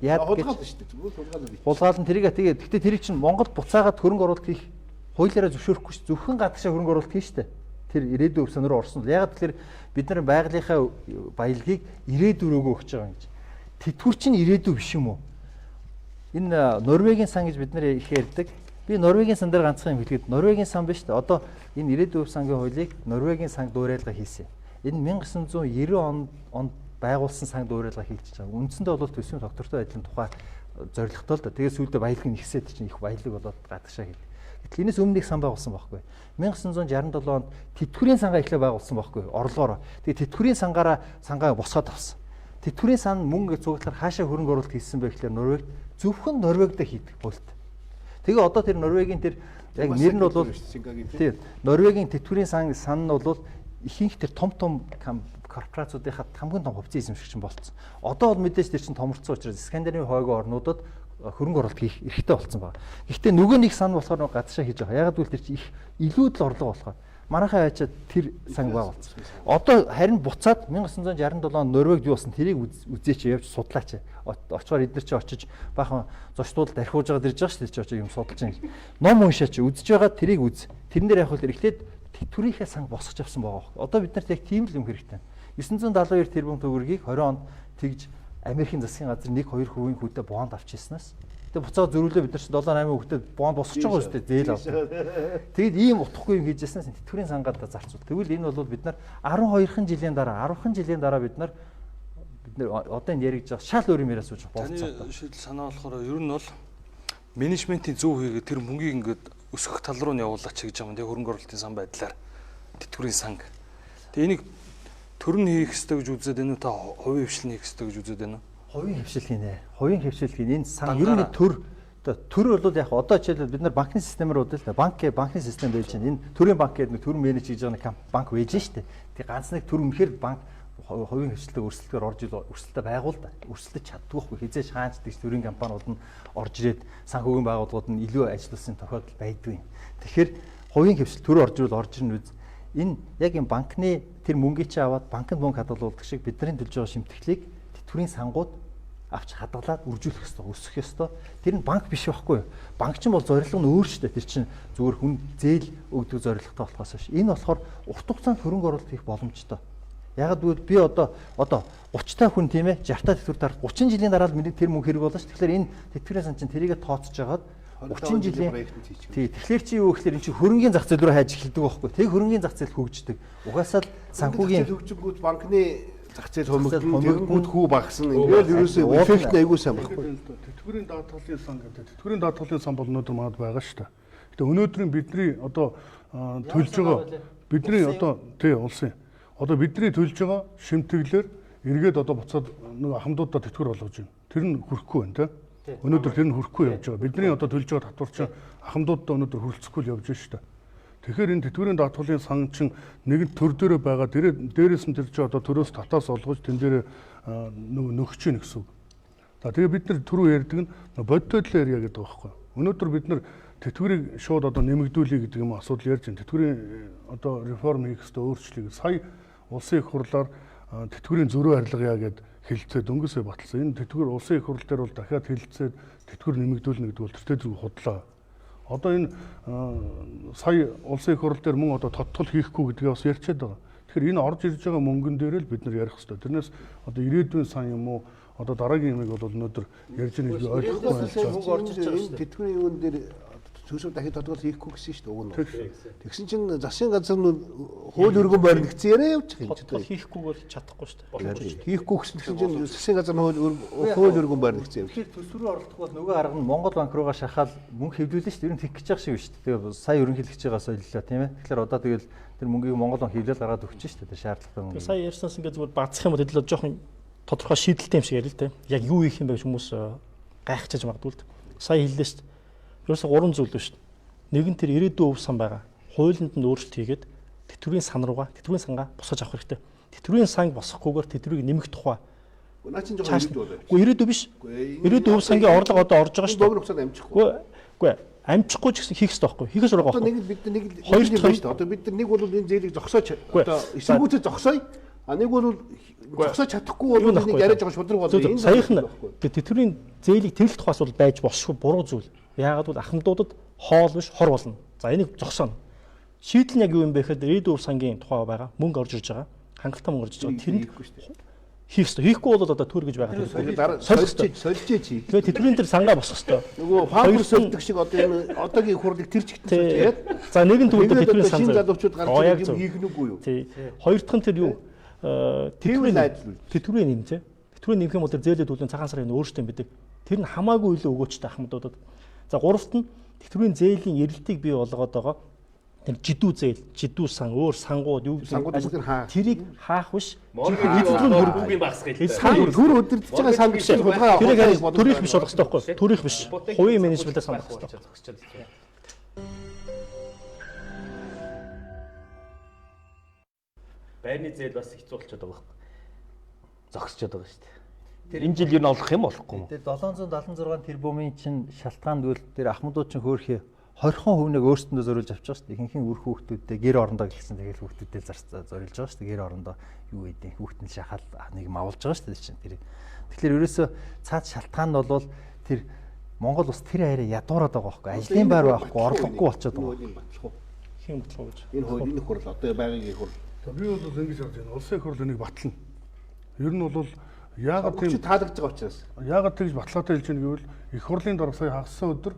хулгаална тэрийг гэхдээ тэрийг чинь Монгол буцаагаад хөрөнгө оруулалт хийх хуулиараа зөвшөөрөхгүй шүү. Зөвхөн гадагшаа хөрөнгө оруулалт хийн штэ. Тэр ирээдүйн өвсөн рүү орсон. Яг тэгэхээр бид нар байгалийнхаа баялагийг ирээдүйн рүүгөө өгч байгаа юм гэж. Тэтгэвэр чинь ирээдүй биш юм уу? Энэ Норвегийн сан гэж бид нар их ярьдаг. Би Норвегийн сан дээр ганцхан юм хэлгээд Норвегийн сан биш штэ. Одоо энэ ирээдүйн сангийн хуулийг Норвегийн санг дуурайлга хийсэн. Энэ 1990 онд байгуулсан санг дуурайлга хийлчихэж байгаа. Үндсэндээ бол төсвийн доктортой ажлын тухай зорилготой л да. Тэгээ сүүлдээ баялаг нь ихсээд чинь их баялаг болоод гадагшаа хийдэг. Гэтэл энэс өмнө нэг сан байгуулсан байхгүй. 1967 онд тэтгэврийн сангаа эхлээ байгуулсан байхгүй. Орлогоор. Тэгээ тэтгэврийн сангаа босгоод авсан. Тэтгэврийн сан мөнгө цуглахаар хаашаа хөрөнгө оруулалт хийсэн бэ гэхээр Норвегт зөвхөн Норвегдээ хийдэг болт. Тэгээ одоо тэр Норвегийн тэр яг нэр нь бол тийм Норвегийн тэтгэврийн сан нь бол ихэнх тэр том корпорациудынхаа хамгийн том хувьцаа эзэмшигч болсон. Одоо бол мэдээж тэр чинь томорцсон учраас Скандинавын хойгоо орнуудад хөрөнгө оруулалт хийх эрхтэй болсон байна. Гэхдээ нөгөө нэг сан болохоор гадаашаа хийж байгаа. Ягаад гэвэл тэр чинь их илүүд л орлого болохоор манайхаа ачаад тэр санг байгуулсан. Одоо харин буцаад 1967 он Норвегид юу болсон тэрийг үзээч явж судлаач. Очоор эдгээр чи очиж баахан зочдууд дархиуж байгаа дэрж байгаа шүү дээ чи очиж юм судалж байгаа юм. Ном уншаач үзэж байгаа тэрийг үз. Тэрэн дээр яг хөл эхлээд тэтгэврийнхээ санг босгож авсан байгаа. Одоо бид нарт яг тийм л юм хэрэгтэй. 972 тэрбум төгрөгийг 20 онд тэгж Америкийн засгийн газар 1-2% хүнтэй бонд авч ирснаас тэгээ буцаад зөрүүлээ бид нар чинь 7-8 хүнтэй бонд босгож байгаа шүү дээ зээл авсан. Тэгэд ийм утгагүй юм хийжсэнээс тэтгэврийн сангаадаа зарцуул. Тэгвэл энэ бол бид нар 12хан жилийн дараа бид нар бид нэр одоо энэ яригж байгаа шал өөр юм яриа сууж болцоо. Таны шийдэл санаа болохоор ер нь бол менежментийн зөв хийгээд тэр мөнгийг ингээд өсгөх тал руу нь явуулаач гэж байгаа юм. Тэгээ хөрөнгө оруулалтын сан байдлаар тэтгэврийн санг. Тэгээ энийг төр нь хийх хэрэгтэй гэж үзээд байна уу? Та хувийн хвшил хийх хэрэгтэй гэж үзээд байна уу? Хувийн хвшил хийнэ. Хувийн хвшил хийн энэ сан ер нь төр бол яг одоо жишээлбэл бид нар банкны системээр удаа л банкны систем байж байна. Энэ төрийн банк гэдэг нэг төр менеж хийж байгаа банк байж штэ. Тэгээ ганц нэг төр үнэхээр банк хувийн хвшилтэй өрсөлдөхөөр орж ил өрсөлдөө байгуул да. Өрсөлдөж чаддгүй байхгүй. Хизээж хаанчдаг төрийн компаниуд нь орж ирээд санхүүгийн байгууллагууд нь илүү ажилласан тохиолдол байдгүй. Тэгэхээр хувийн хвшил төр орж ирвэл орж ирнэ үз. Энэ яг энэ банкны тэр мөнгийг чи аваад банкнд мөнгө хадгалуулдаг шиг бидний төлж байгаа шимтгэлийг тэтгэврийн сангууд авч хадгалаад үржүүлэх ёстой, өсгөх ёстой. Тэр нь банк биш байхгүй юу? Банк ч бол зорилго нь өөр шүү дээ. Тэр чинь зүгээр хүн зээл өгдөг зорилготой болохоос биш. Энэ болохоор урт хугацаанд хөрөнгө оруулалт хийх боломжтой. Яг гэвэл би одоо 30 та хүн тийм ээ 60 та тэтгэвэр дараа 30 жилийн дараа л миний тэр мөнгө хэрэг болно ш. Тэгэхээр энэ тэтгэврийн сан чинь тэрийгэ тооцож жагаад 30 жилийн тэгэхээр чи юу гэхээр эн чинь хөрөнгөний зах зээл рүү хайж эхэлдэг байхгүй. Тэг хөрөнгөний зах зээл хөгждөг. Угаасаа л санхүүгийн хөгжингүүд банкны зах зээл хөрөнгөний тэгэнгүүт хүү багасна. Ингээл ерөөсөө эффект айгүй сайн байхгүй. Тэтгэврийн даатгалын сан гэдэг. Тэтгэврийн даатгалын сан бол өнөөдөр манад байгаа шүү дээ. Гэтэ өнөөдрийн бидний одоо төлж байгаа бидний одоо тий улсын одоо бидний төлж байгаа шимтгэлээр эргээд одоо буцаад нэг ахмадуудаа тэтгэвэр болгож байна. Тэр нь хүрхгүй байна тий. Өнөөдөр тэр нь хүрхгүй явж байгаа. Бидний одоо төлж байгаа татварчин ахмадуудаа өнөөдөр хүрэлцэхгүй л явж байна шүү дээ. Тэгэхээр энэ тэтгэврийн даатгалын сан чин нэгэн төр дээрээ байгаа дээрээс нь тэр чинь одоо төрөөс татаас олгож тэн дээр нөхөж чинь гэсэн үг. За тэгээ бид нар түрүү ярьдаг нь бодиттой яриа гэдэг байгаа байхгүй. Өнөөдөр бид нар тэтгэврийг шууд одоо нэмэгдүүлэе гэдэг юм асуудал ярьж байна. Тэтгэврийн одоо реформ хийх хэрэгтэй өөрчлөлийг сая улсын их хурлаар тэтгэврийн зөрүү арилгая гэд хэлэлцээд өнгөсөө баталсан. Энэ тэтгэвэр улсын их хурл дээр бол дахиад хэлэлцээд тэтгэвэр нэмэгдүүлнэ гэдэг бол тэртээ зүг худлаа. Одоо энэ сая улсын их хурл дээр мөн одоо тодтол хийхгүй гэдгээ бас ярьчаад байгаа. Тэгэхээр энэ орж ирж байгаа мөнгөн дээр л бид нар ярих хэрэгтэй. Тэрнээс одоо ирээдүйн сан юм уу одоо дараагийн юмыг бол өнөөдөр ярьж байгаа гэж ойлгохгүй байна. Мөнгө орж ирж байгаа шүү дээ. Тэтгэврийн юун дээр төсөв дахид тодгол хийхгүй гэсэн шүү дээ уг нь. Тэгсэн чинь засгийн газар нь хууль өргөн баригдсан яриа явж байгаа юм чи. Тодгол хийхгүйгээр чадахгүй шүү дээ. Хийхгүй гэсэн чинь засгийн газар нь хууль өргөн баригдсан юм. Тэгэхээр төсөв рүү орлох бол нөгөө арга нь Монгол банк руугаа шахаад мөнгө хэвлүүлнэ шүү дээ. Ер нь тэгэх гэж байгаа шиг шүү дээ. Тэгээ сая ерөнхийлөгч байгаа солилоо тийм ээ. Тэгэхээр одоо тэгэл тэр мөнгийг Монгол банк хэвлэл гаргаад өгч шүү дээ. Шаардлагатай мөнгө. Сая ярьснаас ингээд зүгээр бацах юм бол хэдэл жоохон тодорхой шийдэлтэй юм шиг ярил л дээ. Яг юу хийх юм бэ гэж хүмүүс гайхчихж магадгүй л. Сая хэллээ шүү дээ. Ерөөсө 3 зүйл шүү дээ. Нэг нь тэр ирээдүйн өв сан байгаа. Хуулинд нь өөрчлөлт хийгээд тэтгэврийн сан руугаа тэтгэврийн сангаа босгож авах хэрэгтэй. Тэтгэврийн санг босгохгүйгээр тэтгэврийг нэмэх тухай. Наа чинь жоохон ирээдүй болоо. Үгүй ирээдүй биш. Ирээдүйн өв сангийн орлого одоо орж байгаа шүү дээ. Богино хугацаанд амжихгүй. Үгүй амжихгүй ч гэсэн хийх хэрэгтэй байхгүй. Хийхээс байгаа байхгүй. Одоо нэг бид нэг хоёр юм байна шүү дээ. Одоо бид нэг бол энэ зээлийг зогсооч одоо эсэргүүцээ зогсоё. А нэг бол зогсооч чадахгүй бол нэг яриад байгаа шудраг болоо. Энэ саяхан тэтгэврийн зээлийг тэглэх тухайс бол байж босшгүй буруу зүйл. Яагаад бол ахмадуудад хоол биш хор болно. За энийг зогсооно. Шийдэл нь яг юу юм бэ гэхээр ирээдүйн сангийн тухай байгаа. Мөнгө орж ирж байгаа. Хангалттай мөнгө орж ирж байгаа. Тэрэнд хийх ёстой. Хийхгүй бол одоо төр гэж байгаа. Сольжээ чи. Тэгээ тэтгэврийн тэр сангаа босох ёстой. Нөгөө памперс өвдөх шиг одоо энэ одоогийн хурлыг тэр чигтэн яриад. За нэгэн төвд тэтгэврийн сан шинэ залуучууд гарч ирэх юм хийх нүггүй юу? Тий. Хоёр дахь нь тэр юу? Тэтгэврийн нэм тий. Тэтгэврийн нэмэх юм бол тэр зээлээ төлөвлөн цагаан сарын өөрсдөө мэддэг. Тэр нь хамаагүй илүү өгөөчтэй ахмадуудад. За гуравт нь тэтгэврийн зээлийн эрэлтийг бий болгоод байгаа. Тэр жидүү зээл, жидүү сан, өөр сангууд юу гэдэг тэрийг хаах биш. Эзэдлүүн хөрөнгөний багс гэлээ. Төр өдөрдөж байгаа сан биш хулгай. Тэрийг төрөх биш болох хэрэгтэй байхгүй юу? Төрөх биш. Хувийн менежментээр санах хэрэгтэй. Байрны зээл бас хэцүү болчиход байгаа байхгүй. Зогсчиход байгаа шүү дээ. Энэ жил юу н олох юм болохгүй юм. Тэр 776 тэрбумын чинь шалтгаанд үл тэр ахмадууд чинь хөөрхий 20% хүнийг өөрсдөндөө зориулж авч байгаа шүү дээ. Ихэнх үр хүүхдүүдтэй гэр орондоо гэлсэн тэгэл хүүхдүүдтэй зориулж байгаа шүү дээ. Гэр орондоо юу гэдэг хүүхдэн шахаад нэг юм авуулж байгаа шүү дээ чинь тэр. Тэгэхээр ерөөсөө цаад шалтгаан нь бол тэр Монгол улс тэр хайраа ядуураад байгаа байхгүй. Ажлын байр байхгүй, орлогогүй болчиход байгаа. Хин бодлоо гэж. Энэ хуулийн хурл одоо байгаагийн хурл. Би бол ингэж харж байна. Улсын их хурл энийг батлна. Ер нь бол яагаад тийм таалагдж байгаа учраас. Яагаад тэгж батлаатай хэлж байгаа гэвэл их хурлын дарга сая хагассан өдөр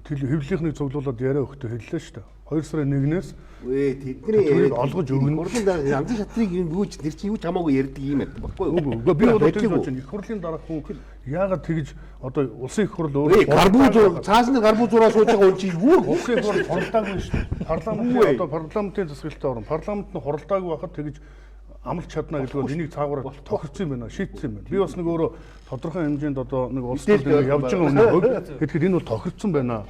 хэвлэлийнхнийг цуглуулад яриа өгтөө хэллээ шүү дээ. 2 сарын 1-ээс тэдний олгож өгнө. Хурлын дараа янзын шатрыг юуж нэр чинь юу ч хамаагүй ярьдаг юм байна. Баггүй юу? Үгүй би бол тэгж бодож байна. Их хурлын дараах хүн яагаад тэгж одоо улсын их хурл өөрөө гарбуу цаасны гарбуу зураа сууж байгаа хүн чинь юу улсын их хурл хуралдаагүй шүү дээ. Парламентын одоо парламентын засаглалтаа орно. Парламент нь хуралдаагүй байхад тэгж амлах чадна гэдгээр энийг цаагаараа тохирсон юм байна, шийдсэн юм байна. Би бас нэг өөрөө тодорхой хэмжээнд одоо нэг улс төр явж байгаа өнөөгөө тэгэхээр энэ бол тохирсон байна.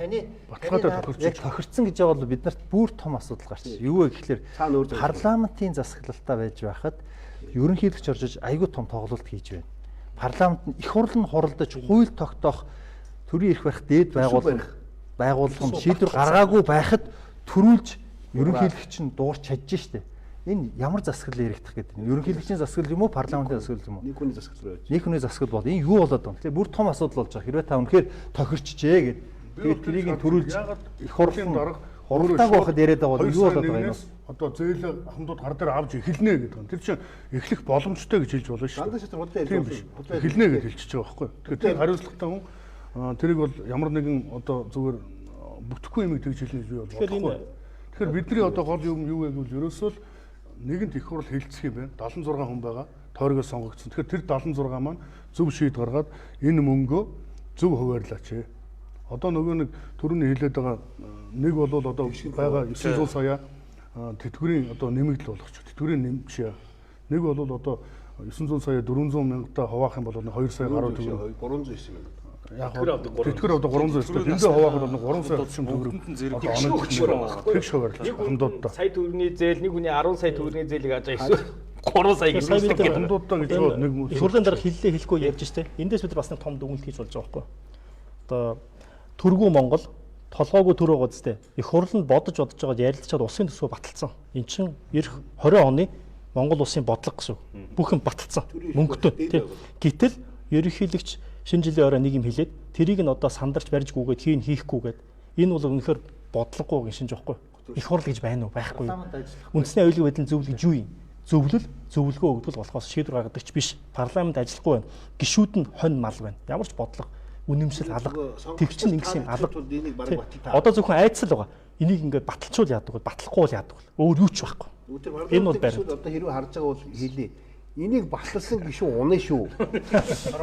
Баталгаатай тохирсон. Яг тохирсон гэж байгаа бол бид нарт бүр том асуудал гарч байна. Юу вэ гэхээр парламентын засаглалтаа байж байхад ерөнхийлөгч орж айгүй том тоглолт хийж байна. Парламент нь их хурл нь хуралдаж хууль тогтоох төрийн эрх барих дээд байгууллагын шийдвэр гаргаагүй байхад төрүүлж ерөнхийлөгч нь дуурч чадж штэ. Энэ ямар засаглал яригдах гэдэг нь ерөнхийлөгчийн засаглал юм уу парламентын засаглал юм уу? Нэг хүний засаглал байж. Нэг хүний засаглал бол энэ юу болоод байна? Тэгэхээр бүр том асуудал болж байгаа. Хэрвээ та үнэхээр тохирчжээ гэд тэгээд тэрийг төрүүлж их хурлын дарга хуралдааг байхад яриад байгаа бол юу болоод байгаа юм? Одоо зээл ахмадууд гар дээр авч эхэлнэ гэдэг нь. Тэр чинь эхлэх боломжтой гэж хэлж болно шүү дээ. Тийм биш. Эхэлнэ гэж хэлчихэж байгаа байхгүй. Тэгэхээр тэр хариуцлагатай хүн тэрийг бол ямар нэгэн одоо зүгээр бүтэхгүй юм гэж хэлнэ гэж би бол бодохгүй. Тэгэхээр бидний одоо гол юм юу вэ гэвэл ерөөсөө л нэгэнт их хурл хилцэх юм байна. 76 хүн байгаа. Тойрогоос сонгогдсон. Тэгэхээр тэр 76 маань зөв шийд гаргаад энэ мөнгөө зөв хуваарлаач. Одоо нөгөө нэг түрүүний хэлээд байгаа нэг бол одоо байгаа 900 сая тэтгэврийн одоо нэмэгдэл болгоч. Тэтгэврийн нэмж. Нэг бол одоо 900 сая 400 мянгатаа хуваах юм бол 2 сая гаруй төгрөг 390 мянга. Яг тэтгэр одоо 300 өстэй. Эндээ хуваахад 3 сая орчим төгрөг. Тэгш хуваарлаа. Хамдуудаа. Сая төгрөгийн зээл нэг хүний 10 сая төгрөгийн зээлийг ажаа эсвэл 3 сая гэж хэлдэг. Хамдуудаа гэж байгаа нэг их хурлын дараа хэллээ хэлэхгүй ярьж штэ. Эндээс бид бас нэг том дүгнэлт хийж болж байгаа байхгүй. Одоо төргүү Монгол толгоогүй төр байгаа зү. Их хурл нь бодож байгаа ярилцаад улсын төсвөө баталсан. Эн чин эх 20 оны Монгол улсын бодлого гэсэн. Бүх юм баталсан. Мөнгөтэй тийм. Гэтэл ерөнхийлөгч шинэ жилийн орой нэг юм хэлээд тэрийг нь одоо сандарч барьж гүгээд хийн хийхгүйгээд энэ бол үнэхээр бодлогогүй гин шинж байхгүй. Их хурл гэж байна уу? Байхгүй. Үндэсний аюулгүй байдлын зөвлөл гэж юу юм? Зөвлөл зөвлөгөө өгдөл болохоос шийдвэр гаргадагч биш. Парламент ажиллахгүй байна. Гишүүд нь хонь мал байна. Ямар ч бодлого үнэмшил алга тэгчин ингэсэн алга. Одоо зөвхөн айдсал байгаа. Энийг ингээд баталчуул яадаг бол батлахгүй бол яадаг бол өөр юу ч байхгүй. Энэ бол барь. Одоо хэрвээ харж байгаа бол хэлээ. Энийг батлсан гишүүн унаа шүү.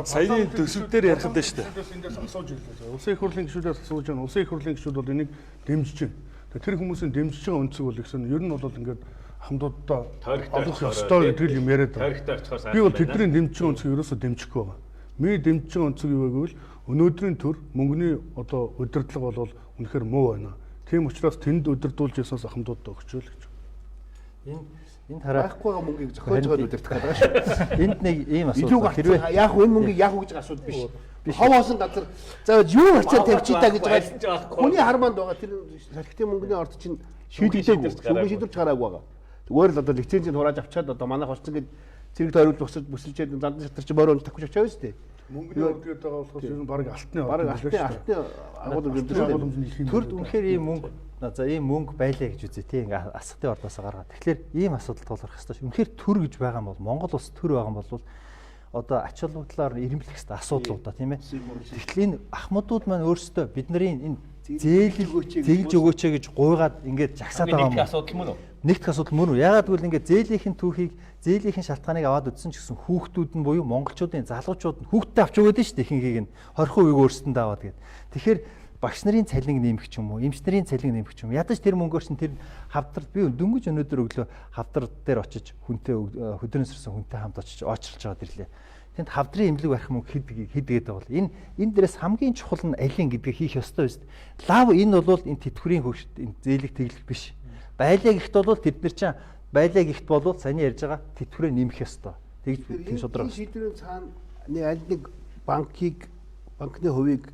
Саяны төсөвдөр ярих гэдэг шүү дээ. Эндээс асууж ирлээ. Улсын их хурлын гишүүдээс асууж байгаа. Улсын их хурлын гишүүд бол энийг дэмжиж байна. Тэр хүмүүсийн дэмжиж байгаа өнцөг бол гэсэн ер нь бол ингээд хамдуудаа олох ёстой гэдэг юм яриад байгаа. Би бол тэдний дэмжиж байгаа өнцөг ерөөсөө дэмжихгүй байгаа. Миний дэмжиж байгаа өнцөг юу вэ гэвэл өнөөдрийн төр мөнгөний одоо удирдлага бол үнэхээр муу байна. Тийм учраас тэнд удирдуулж ясаас хамдуудаа өгчөөл гэж. Энэ харахгүй байгаа мөнгийг зохиож байгаа удирдах гэдэг шүү. Энд нэг ийм асуудал хэрвээ яах вэ энэ мөнгийг яах вэ гэж асуудал биш. Ховоосон газар заавал юу харцаа тавьчих та гэж байгаа. Хүний харманд байгаа тэр салхитын мөнгөний орд чинь шийдэгдэж гараагүй байгаа. Зүгээр л одоо лицензийг хурааж авчаад одоо манайх болсон гэж цэрэг тойруулж босож бүсэлжээд зандан шатар чи бороо тавьчих авчаа шүү дээ. Мөнгөний орд гэдэг байгаа болохоос ер нь баг алтны агуулга гэдэг. Төрд үнэхээр ийм мөнгө за ийм мөнгө байлаа гэж үзье тий ингээ асхтын ордоос гаргаад. Тэгэхээр ийм асуудалд тулгарх хэрэгтэй шүү. Үнэхээр төр гэж байгаа юм бол Монгол улс төр байгаа юм бол одоо ач холбогдлоор ирэмблэх хэрэгтэй асуудлуудаа тийм ээ. Тэгэхээр энэ ахмадууд маань өөрсдөө бидний энэ зээлж өгөөч гэж гуйгаад ингээд жагсаад байгаа юм. Нэг асуудал мөн үү? Нэгт асуудал мөн үү? Ягаад гэвэл ингээд зээлийнхэн түүхийг зээлийнхэн шалтгааныг аваад үзсэн ч гэсэн хүүхдүүд нь буюу монголчуудын залуучууд нь хүүхдтэй авч өгөөд нь шүү дээ ихэнхийг нь 20% өөрсдөндөө аваад гээд. Тэгэхээр багш нарын цалин нэмэх ч юм уу, эмч нарын цалин нэмэх ч юм уу. Ядаж тэр мөнгөөр чинь тэр хавдар би дөнгөж өнөөдөр өглөө хавдар дээр очиж хүнтэй хөдөөнөөс ирсэн хүнтэй хамт очиж очролж аваад ирлээ. Тэнд хавдрын имлэг барих мөнгө хэд гэдэг бол энэ дээрээс хамгийн чухал нь алин гэдгийг хийх ёстой биз. Лав энэ бол энэ тэтгэврийн хөгжил энэ зээлийг тэглэх биш. Байлаа гихт бол тэд нар чинь байлаа гихт бол саний ярьж байгаа тэтгэврээ нэмэх ёстой. Тэгж тийм шудраг. Шийдвэрийн цаана нэг аль нэг банкны хувийг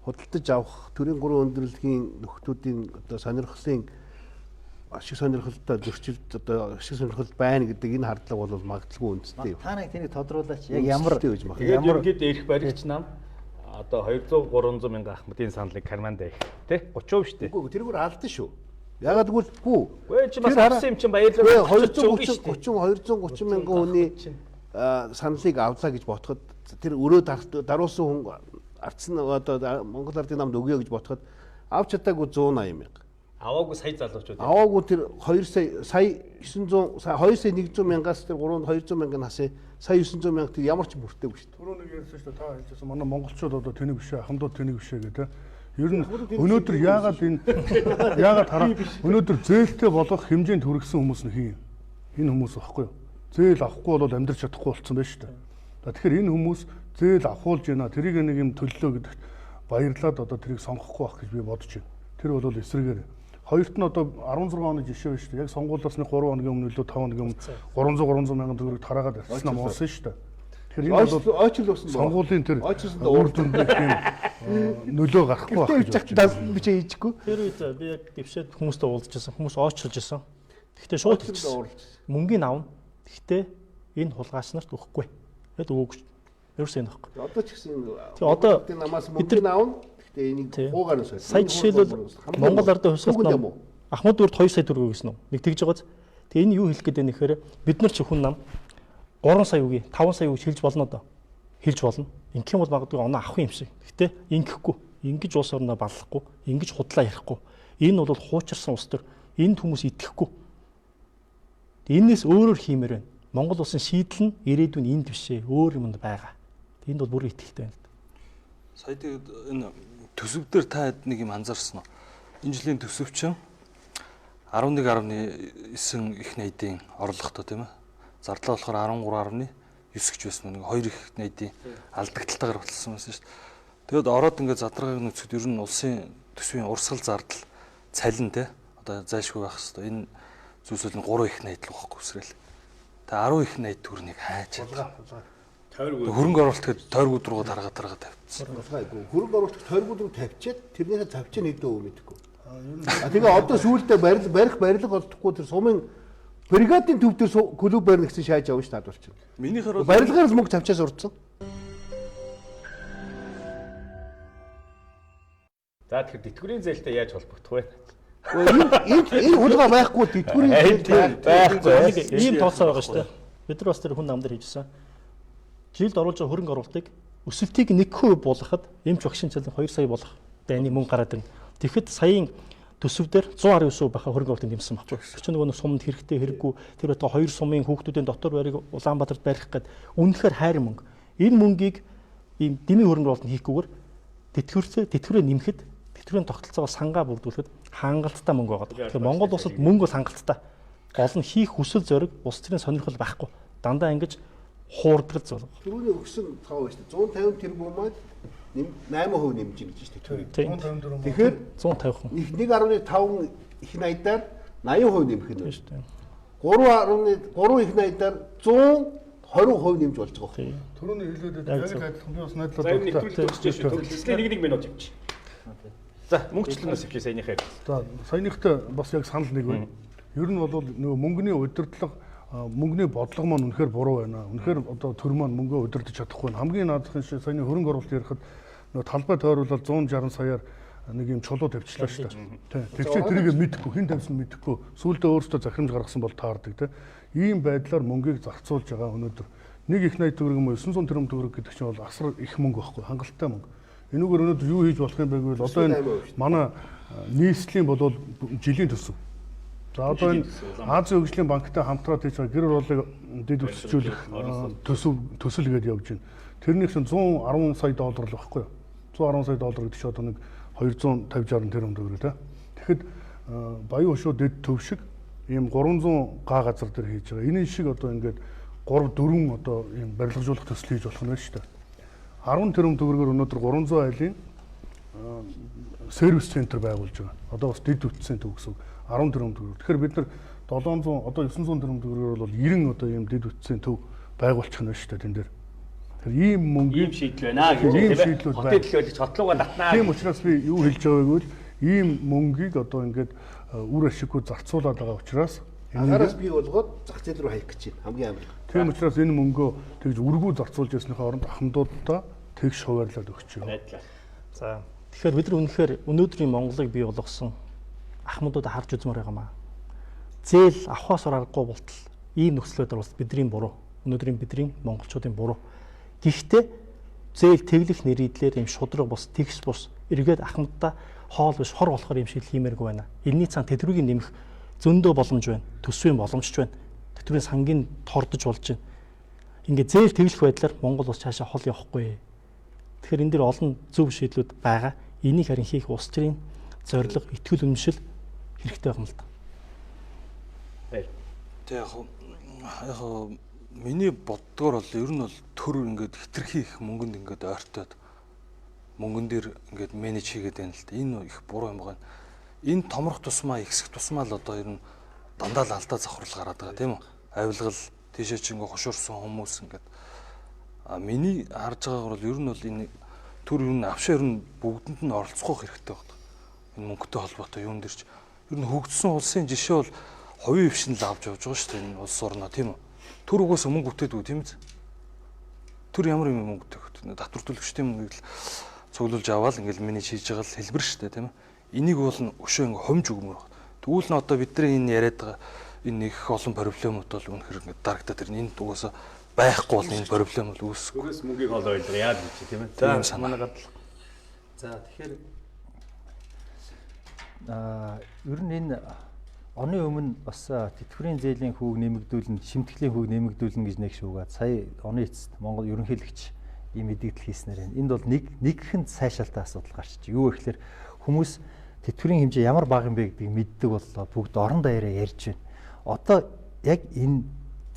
худалдаж авах төрийн гурван өндөрлөгийн нөхдүүдийн одоо сонирхлын ашиг сонирхолтой зөрчилд одоо ашиг сонирхол байна гэдэг энэ хардлага бол магадгүй үндэстэй. Та нэг тэнийг тодруулаач. Яг ямар ингээд эрх баригч нам одоо 200-300 мянган ахмадын саналыг карманда их тий 30% шүү дээ. Үгүй тэргээр алдан шүү. Ягаад гэвэл гүү. Гүй чи бас авсан юм чинь баярлалаа. 230 мянган хүний саналыг авлаа гэж ботход тэр өрөө даруусан хүн арцсан одоо Монгол ардын намд өгье гэж ботход авч чадаагүй 180 мянга. Аваагүй сая залуучууд. Аваагүй тэр 2 сая 100 мянгаас тэр 200 мянган хасаа сая 900 мянга тэр ямар ч бүртээгүй шүү дээ. Түрүү нэг ярьсан шүү дээ. Та хэлжсэн манай монголчууд одоо тэнийг бишээ, ахмадууд тэнийг бишээ гэдэг. Ер нь өнөөдөр яагаад хараа өнөөдөр зээлтэй болох хэмжээнд хүргэсэн хүмүүс нь хин. Энэ хүмүүс багхгүй юу? Зээл авахгүй бол амьдрч чадахгүй болцсон байж шүү дээ. Тэгэхээр энэ хүмүүс зээл авахулж байна. Тэрийг нэг юм төллөө гэдэгт баярлаад одоо тэрийг сонгохгүй байх гэж би бодож байна. Тэр бол эсрэгээр. Хоёрт нь одоо 16 оны жишээ байна шүү дээ. Яг сонгуулиас нэг 3 хоногийн өмнө лөө 5 хоногийн өмнө 300 мянган төгрөг тараагаад авчихсан нь монсон шүү дээ. Тэгэхээр энэ бол ойчлуулсан сонгуулийн тэр өөр дүндээ нөлөө гарахгүй байх гэж байна. Бичээ хийчихгүй. Тэр үед би яг дэвшээд хүмүүстэй уулзчихсан. Хүмүүс ойчлуулж исэн. Гэхдээ шууд хэлчихсэн. Мөнгөний авна. Гэхдээ энэ хулгайч нарт өгөхгүй. Тэгэд өгөөгүй. Ерөөс энэ байхгүй. Одоо ч гэсэн одоо намаас мөнгөний авна. Гэхдээ энийг хуугаар нь сая жишээлбэл Монгол ардын хувьсгалт нам Ахмад бүрд 2 сая төгрөг гэсэн үү? Нэг тэгж байгааз. Тэгээ энэ юу хэлэх гээд байна гэхээр бид нар ч хүн нам 3 сая үгүй 5 сая үг хэлж болно доо. Хэлж болно. Ингэх юм бол магадгүй оноо авах юм шиг. Гэхдээ ингэхгүй. Ингэж улс орноо баллахгүй, ингэж худлаа ярихгүй. Энэ бол хуучирсан улс төр. Энд хүмүүс итгэхгүй. Энээс өөрөөр хиймээр байна. Монгол улсын шийдэл нь ирээдүйн энд бишээ. Өөр юмд байгаа. Энд бол бүр итгэлтэй байна. Сая тэгээд энэ төсөв дээр та нэг юм анзаарсан уу? Энэ жилийн төсөв чинь 11.9 их найдын орлоготой тийм ээ. Зардлаа болохоор 13.9 гэж байсан. Нэг 2 их найдын алдагталтайгаар болсон байсан шүү дээ. Тэгэд ороод ингээд задрагааг нүцгэд ер нь улсын төсвийн урсгал зардал цалин те одоо зайлшгүй байх хэвээр энэ зүйлсүүд нь 3 их найд л واخгүй үсрээл. Тэгээ 10 их найд төгрөгийг хайж чадлаа. Хөрөнгө оруулалт гэдэг тойргууд руу дараагаад тавьчихсан. Хөрөнгө оруулалт тойргууд руу тавьчаад тэрнийхээ тавьчих нэдэ өө мэдэхгүй. Тэгээ одоо сүүлдээ барилга олдохгүй тэр сумын бригадын төв дээр клуб барина гэсэн шааж явна шүү дээ болчих. Минийхэр бол барилгаар л мөнгө тавьчаас урдсан. За тэгэхээр тэтгэврийн зээлтэй яаж холбогдох вэ? Энэ хулгай байхгүй тэтгэврийн зээлтэй байхгүй. Ийм тооцоо байгаа шүү дээ. Бид нар бас тэр хүн намдар хийжсэн. Жилд оруулж байгаа хөрөнгө оруулалтыг өсөлтийг 1% буулгахад эмч багшийн цалин 2 сая болох дайны мөнгө гараад ирнэ. Тэгэхэд саяын төсөв дээр 119% баха хөрөнгө оруулалтыг нэмсэн багч. Тэр чинь нөгөө сумд хэрэгтэй хэрэггүй тэр одоо 2 сумын хүүхдүүдийн дотор байрыг Улаанбаатарт барих гээд үнэхээр хайр мөнгө. Энэ мөнгийг ийм дэмий хөрөнгө оруулалт хийхгүйгээр тэтгэврээ нэмэхэд тэтгэврийн тогтолцоогоо сангаа бүрдүүлэхэд хангалттай мөнгө байгаа. Тэгэхээр Монгол улсад мөнгө бол хангалттай. Гол нь хийх хүсэл зориг улс төрийн сонирхол байхгүй. Дандаа ингэж хуурдрал зүйл. Түрүүний өгсөн тав ба шүү дээ. 150 тэрбумад 8% нэмж ингэж шүү дээ. Тэгэхээр 150. 1.5 их найдаар 80% нэмэх нь шүү дээ. 3 их найдаар 120% нэмж болж байгаа юм. Түрүүний хэлээд яг адилхан би бас найдлаад байна. Нэг минут явчих. За мөнгөчлөнөөс эхлэе саяныхаа. За саяныхтай бас яг санал нэг байна. Ер нь бол нөгөө мөнгөний удирдлага мөнгөний бодлого маань үнэхээр буруу байна. Үнэхээр одоо төр маань мөнгөө удирдах чадахгүй байна. Хамгийн наадах нь саяны хөрөнгө оруулалт ярихад нөгөө талбай тойруулаад 160 саяар нэг юм чулуу тавьчихлаа шүү дээ. Тэгчээ тэрийг мэдэхгүй, хэн тавьсан мэдэхгүй. Сүүлдээ өөрөөсөө захирамж гаргасан бол таардаг тийм. Ийм байдлаар мөнгийг зарцуулж байгаа өнөөдөр. Нэг их 80 төгрөг юм уу 900 тэрбум төгрөг гэдэг чинь бол асар их мөнгө байхгүй, хангалттай мөнгө. Энүүгээр өнөөдөр юу хийж болох юм бэ гэвэл одоо энэ манай нийслэлийн болвол жилийн төсөв. За одоо энэ Азийн хөгжлийн банктай хамтраад хийж байгаа гэр оролыг дэд үсчүүлэх төсөл гээд явж байна. Тэрнийх нь 110 сая доллар л багхгүй юу? 110 сая доллар гэдэг чинь одоо нэг 250-60 тэрбум төгрөг тийм. Тэгэхэд баян хошуу дэд төв шиг ийм 300 га газар дээр хийж байгаа. Энэ шиг одоо ингээд 3-4 одоо ийм барилгажуулах төсөл хийж болох нь байна шүү дээ. 10 тэрбум төгрөгөөр өнөөдөр 300 айлын сервис центр байгуулж байгаа. Одоо бас дэд үтцэн төв гэсэн 10 тэрбум төгрөг. Тэгэхээр бид нар 700 одоо 900 тэрбум төгрөгөөр бол 90 одоо ийм дэд үтцэн төв байгуулчих нь шүү дээ тэн дээр. Тэр ийм мөнгөний шийдэл байна гэж тийм ээ. Хотын төлөөлөгч хотлууга татнаа. Тийм учраас би юу хэлж байгаа вэ гэвэл ийм мөнгийг одоо ингээд үр ашиггүй зарцуулаад байгаа учраас агаараас бий болгоод зах зээл рүү хаях гэж байна. Хамгийн амар. Тийм учраас энэ мөнгөө тэгж үргүү зарцуулж ясныхаа оронд ахмадуудаа тэгш хуваарлаад өгч байна. За тэгэхээр бид нар үнэхээр өнөөдрийн Монголыг бий болгосон ахмадуудаа харж үзмээр байгаамаа. Зээл авахаас аргагүй болтол ийм нөхцлөөр бас бидний буруу. Өнөөдрийн бидний монголчуудын буруу. Гэхдээ зээл тэглэх нэрийдлэр ийм шудраг бус тэгш бус эргээд ахмадтай хоол биш хор болохоор юм шиг хиймээргүй байна. Энэний цаана тэтгэврийг нэмэх зөндөө боломж байна. Төсвийн боломжч байна. Тэтгэврийн сангийн тордож болж байна. Ингээ зээл тэглэх байдлаар Монгол улс цаашаа хол явахгүй. Тэгэхээр энэ дэр олон зөв шийдлүүд байгаа. Энийг харин хийх улс төрийн зорилго, итгэл үнэмшил хэрэгтэй байна л да. Тэг яг миний боддгоор бол ер нь бол төр ингээд хитрхи их мөнгөнд ингээд ойртоод мөнгөн дээр ингээд менеж хийгээд байна л да. Энэ их буруу юм байна. Энэ томрох тусмаа ихсэх тусмаа л одоо ер нь дандаа л алдаа завхрал гараад байгаа тийм үү? Авилгал тийшээ чи ингээд хошуурсан хүмүүс ингээд миний харж байгаагаар бол ер нь бол энэ төр ер нь авшаа ер нь бүгдэнд нь оролцох хэрэгтэй байна. Энэ мөнгөтэй холбоотой юун дээр ч ер нь хөгжсөн улсын жишээ бол хувийн хвшин л авч явж байгаа шүү дээ энэ улс орноо тийм үү? Төр угаас мөнгө бүтээдгүй тийм үү? Төр ямар юм мөнгө бүтээх вэ? Татвартуулагчдын мөнгөийг л цуглуулж аваад ингээл менеж хийж байгаа л хэлбэр шүү дээ тийм үү? Энийг бол өшөө ингээ хомж өгмөр байна. Тэгвэл н одоо бидний энэ яриад байгаа энэ их олон проблемууд бол үнэхээр ингээ дарагдаад ирнэ. Энэ угаасаа байхгүй бол энэ проблем бол үүсэхгүй. Өөрөөс мөнгийг олоо ойлгоо яа гэж тийм ээ. За манайгаад л. За тэгэхээр ер нь энэ оны өмнө бас тэтгэврийн зээлийн хүүг нэмэгдүүлнэ, шимтгэлийн хүүг нэмэгдүүлнэ гэж нэг шүүгээд сая оны эцэст Монгол ерөнхийлөгч ийм мэдээлэл хийснээр байна. Энд бол нэгхэнд сайшаалтай асуудал гарчиж. Юу гэхээр хүмүүс тэтгэврийн хэмжээ ямар бага юм бэ гэдгийг мэддэг боллоо. Бүгд орон даяараа ярьж байна. Одоо яг энэ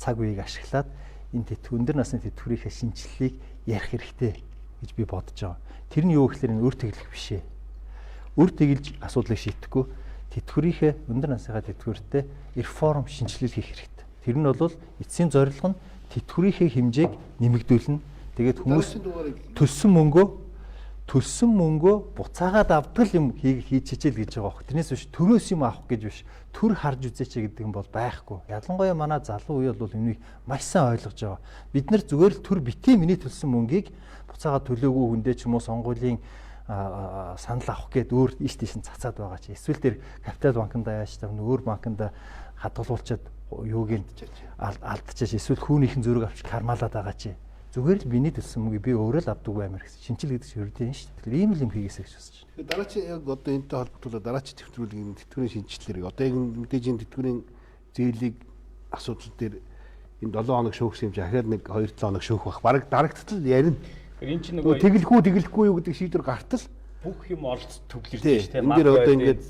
цаг үеийг ашиглаад энэ өндөр насны тэтгэврийнхээ шинжилгээг ярих хэрэгтэй гэж би бодож байгаа. Тэр нь юу гэхээр энэ өр тэглэх биш ээ. Өр тэглэж асуудлыг шийдэхгүй тэтгэврийнхээ өндөр насныхаа тэтгэвртээ реформ шинжилэл хийх хэрэгтэй. Тэр нь бол эцсийн зорилго нь тэтгэврийнхээ хэмжээг нэмэгдүүлнэ. Тэгээд хүмүүс төлсөн мөнгөө буцаагаад авдаг юм хийж хичээл гэж байгаа бох. Тэрнээс биш төрөөс юм авах гэж биш. Төр харж үзээч гэдэг юм бол байхгүй. Ялангуяа манай залуу үе бол энийг маш сайн ойлгож байгаа. Бид нар зүгээр л төр битээ миний төлсөн мөнгийг буцаагаад төлөөгүй хүндээ ч юм уу сонгуулийн санал авах гээд өөр ийш тийш нь цацаад байгаа чи. Эсвэл тэр капитал банкнда яаж тавь өөр банкнда хадгалуулчаад юуг нь алдчихаш эсвэл хүүнийхэн зөрөг авч кармалаад байгаа чи. Зүгээр л миний төлсөн мөнгө би өөрөө л авдаг баймар гэсэн. Шинжил гэдэг чинь ердөө шүү дээ. Тэгэхээр ийм л юм хийгээсэй гэж бодож байна. Дараа чи яг одоо энэтэй холбогдуулаад дараа чи тэтгэврийн тэтгэврийн шинжилгээг одоо яг мэдээж энэ тэтгэврийн зээлийг асуудал дээр энэ 7 хоног шүүхсэн юм чи ахаад нэг 2-7 хоног шүүх бах. Бараг дарагдтал ярина. Энэ чинь нөгөө тэглэхгүй юу гэдэг шийдвэр гартал бүх юм оролцож төвлөрч шүү дээ. Энэ дэр одоо ингээд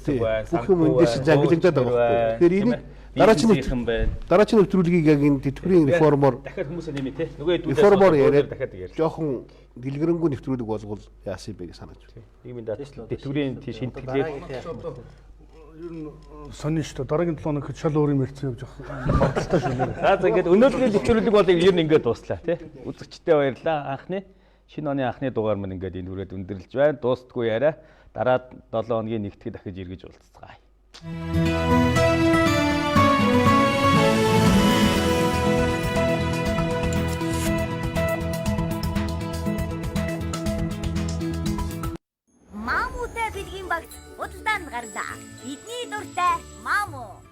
бүх юм эндээс зангилагдаад байгаа байхгүй. Тэгэхээр энийг дараа чинь нэвтрүүлгийг яг энэ тэтгэврийн реформоор дахиад хүмүүсээ нэмээ те. Нөгөө реформоор яриад дахиад ярьж. Жохон дэлгэрэнгүй нэвтрүүлэг болгол яасан бэ гэж санаж байна. Нийгмийн тэтгэврийн шинтгэлээр ер нь сонин шүү дээ. Дараагийн 7 хоног шал өөр юм ярьсан явж байгаа. Баталтай шүү нэ. За ингээд өнөөдрийн нэвтрүүлэг бол ер нь ингээд дуслаа тий. Үзэгчтэй баярлалаа. Анхны шинэ оны анхны дугаар маань ингээд энэ хүрээд өндөрлөж байна. Дуустдаггүй яриа. Дараа 7 хоногийн нэгтгэд дахиж эргэж уулзцгаая. Мамутай бэлгийн багц худалдаанд гарлаа. Бидний дуртай маму.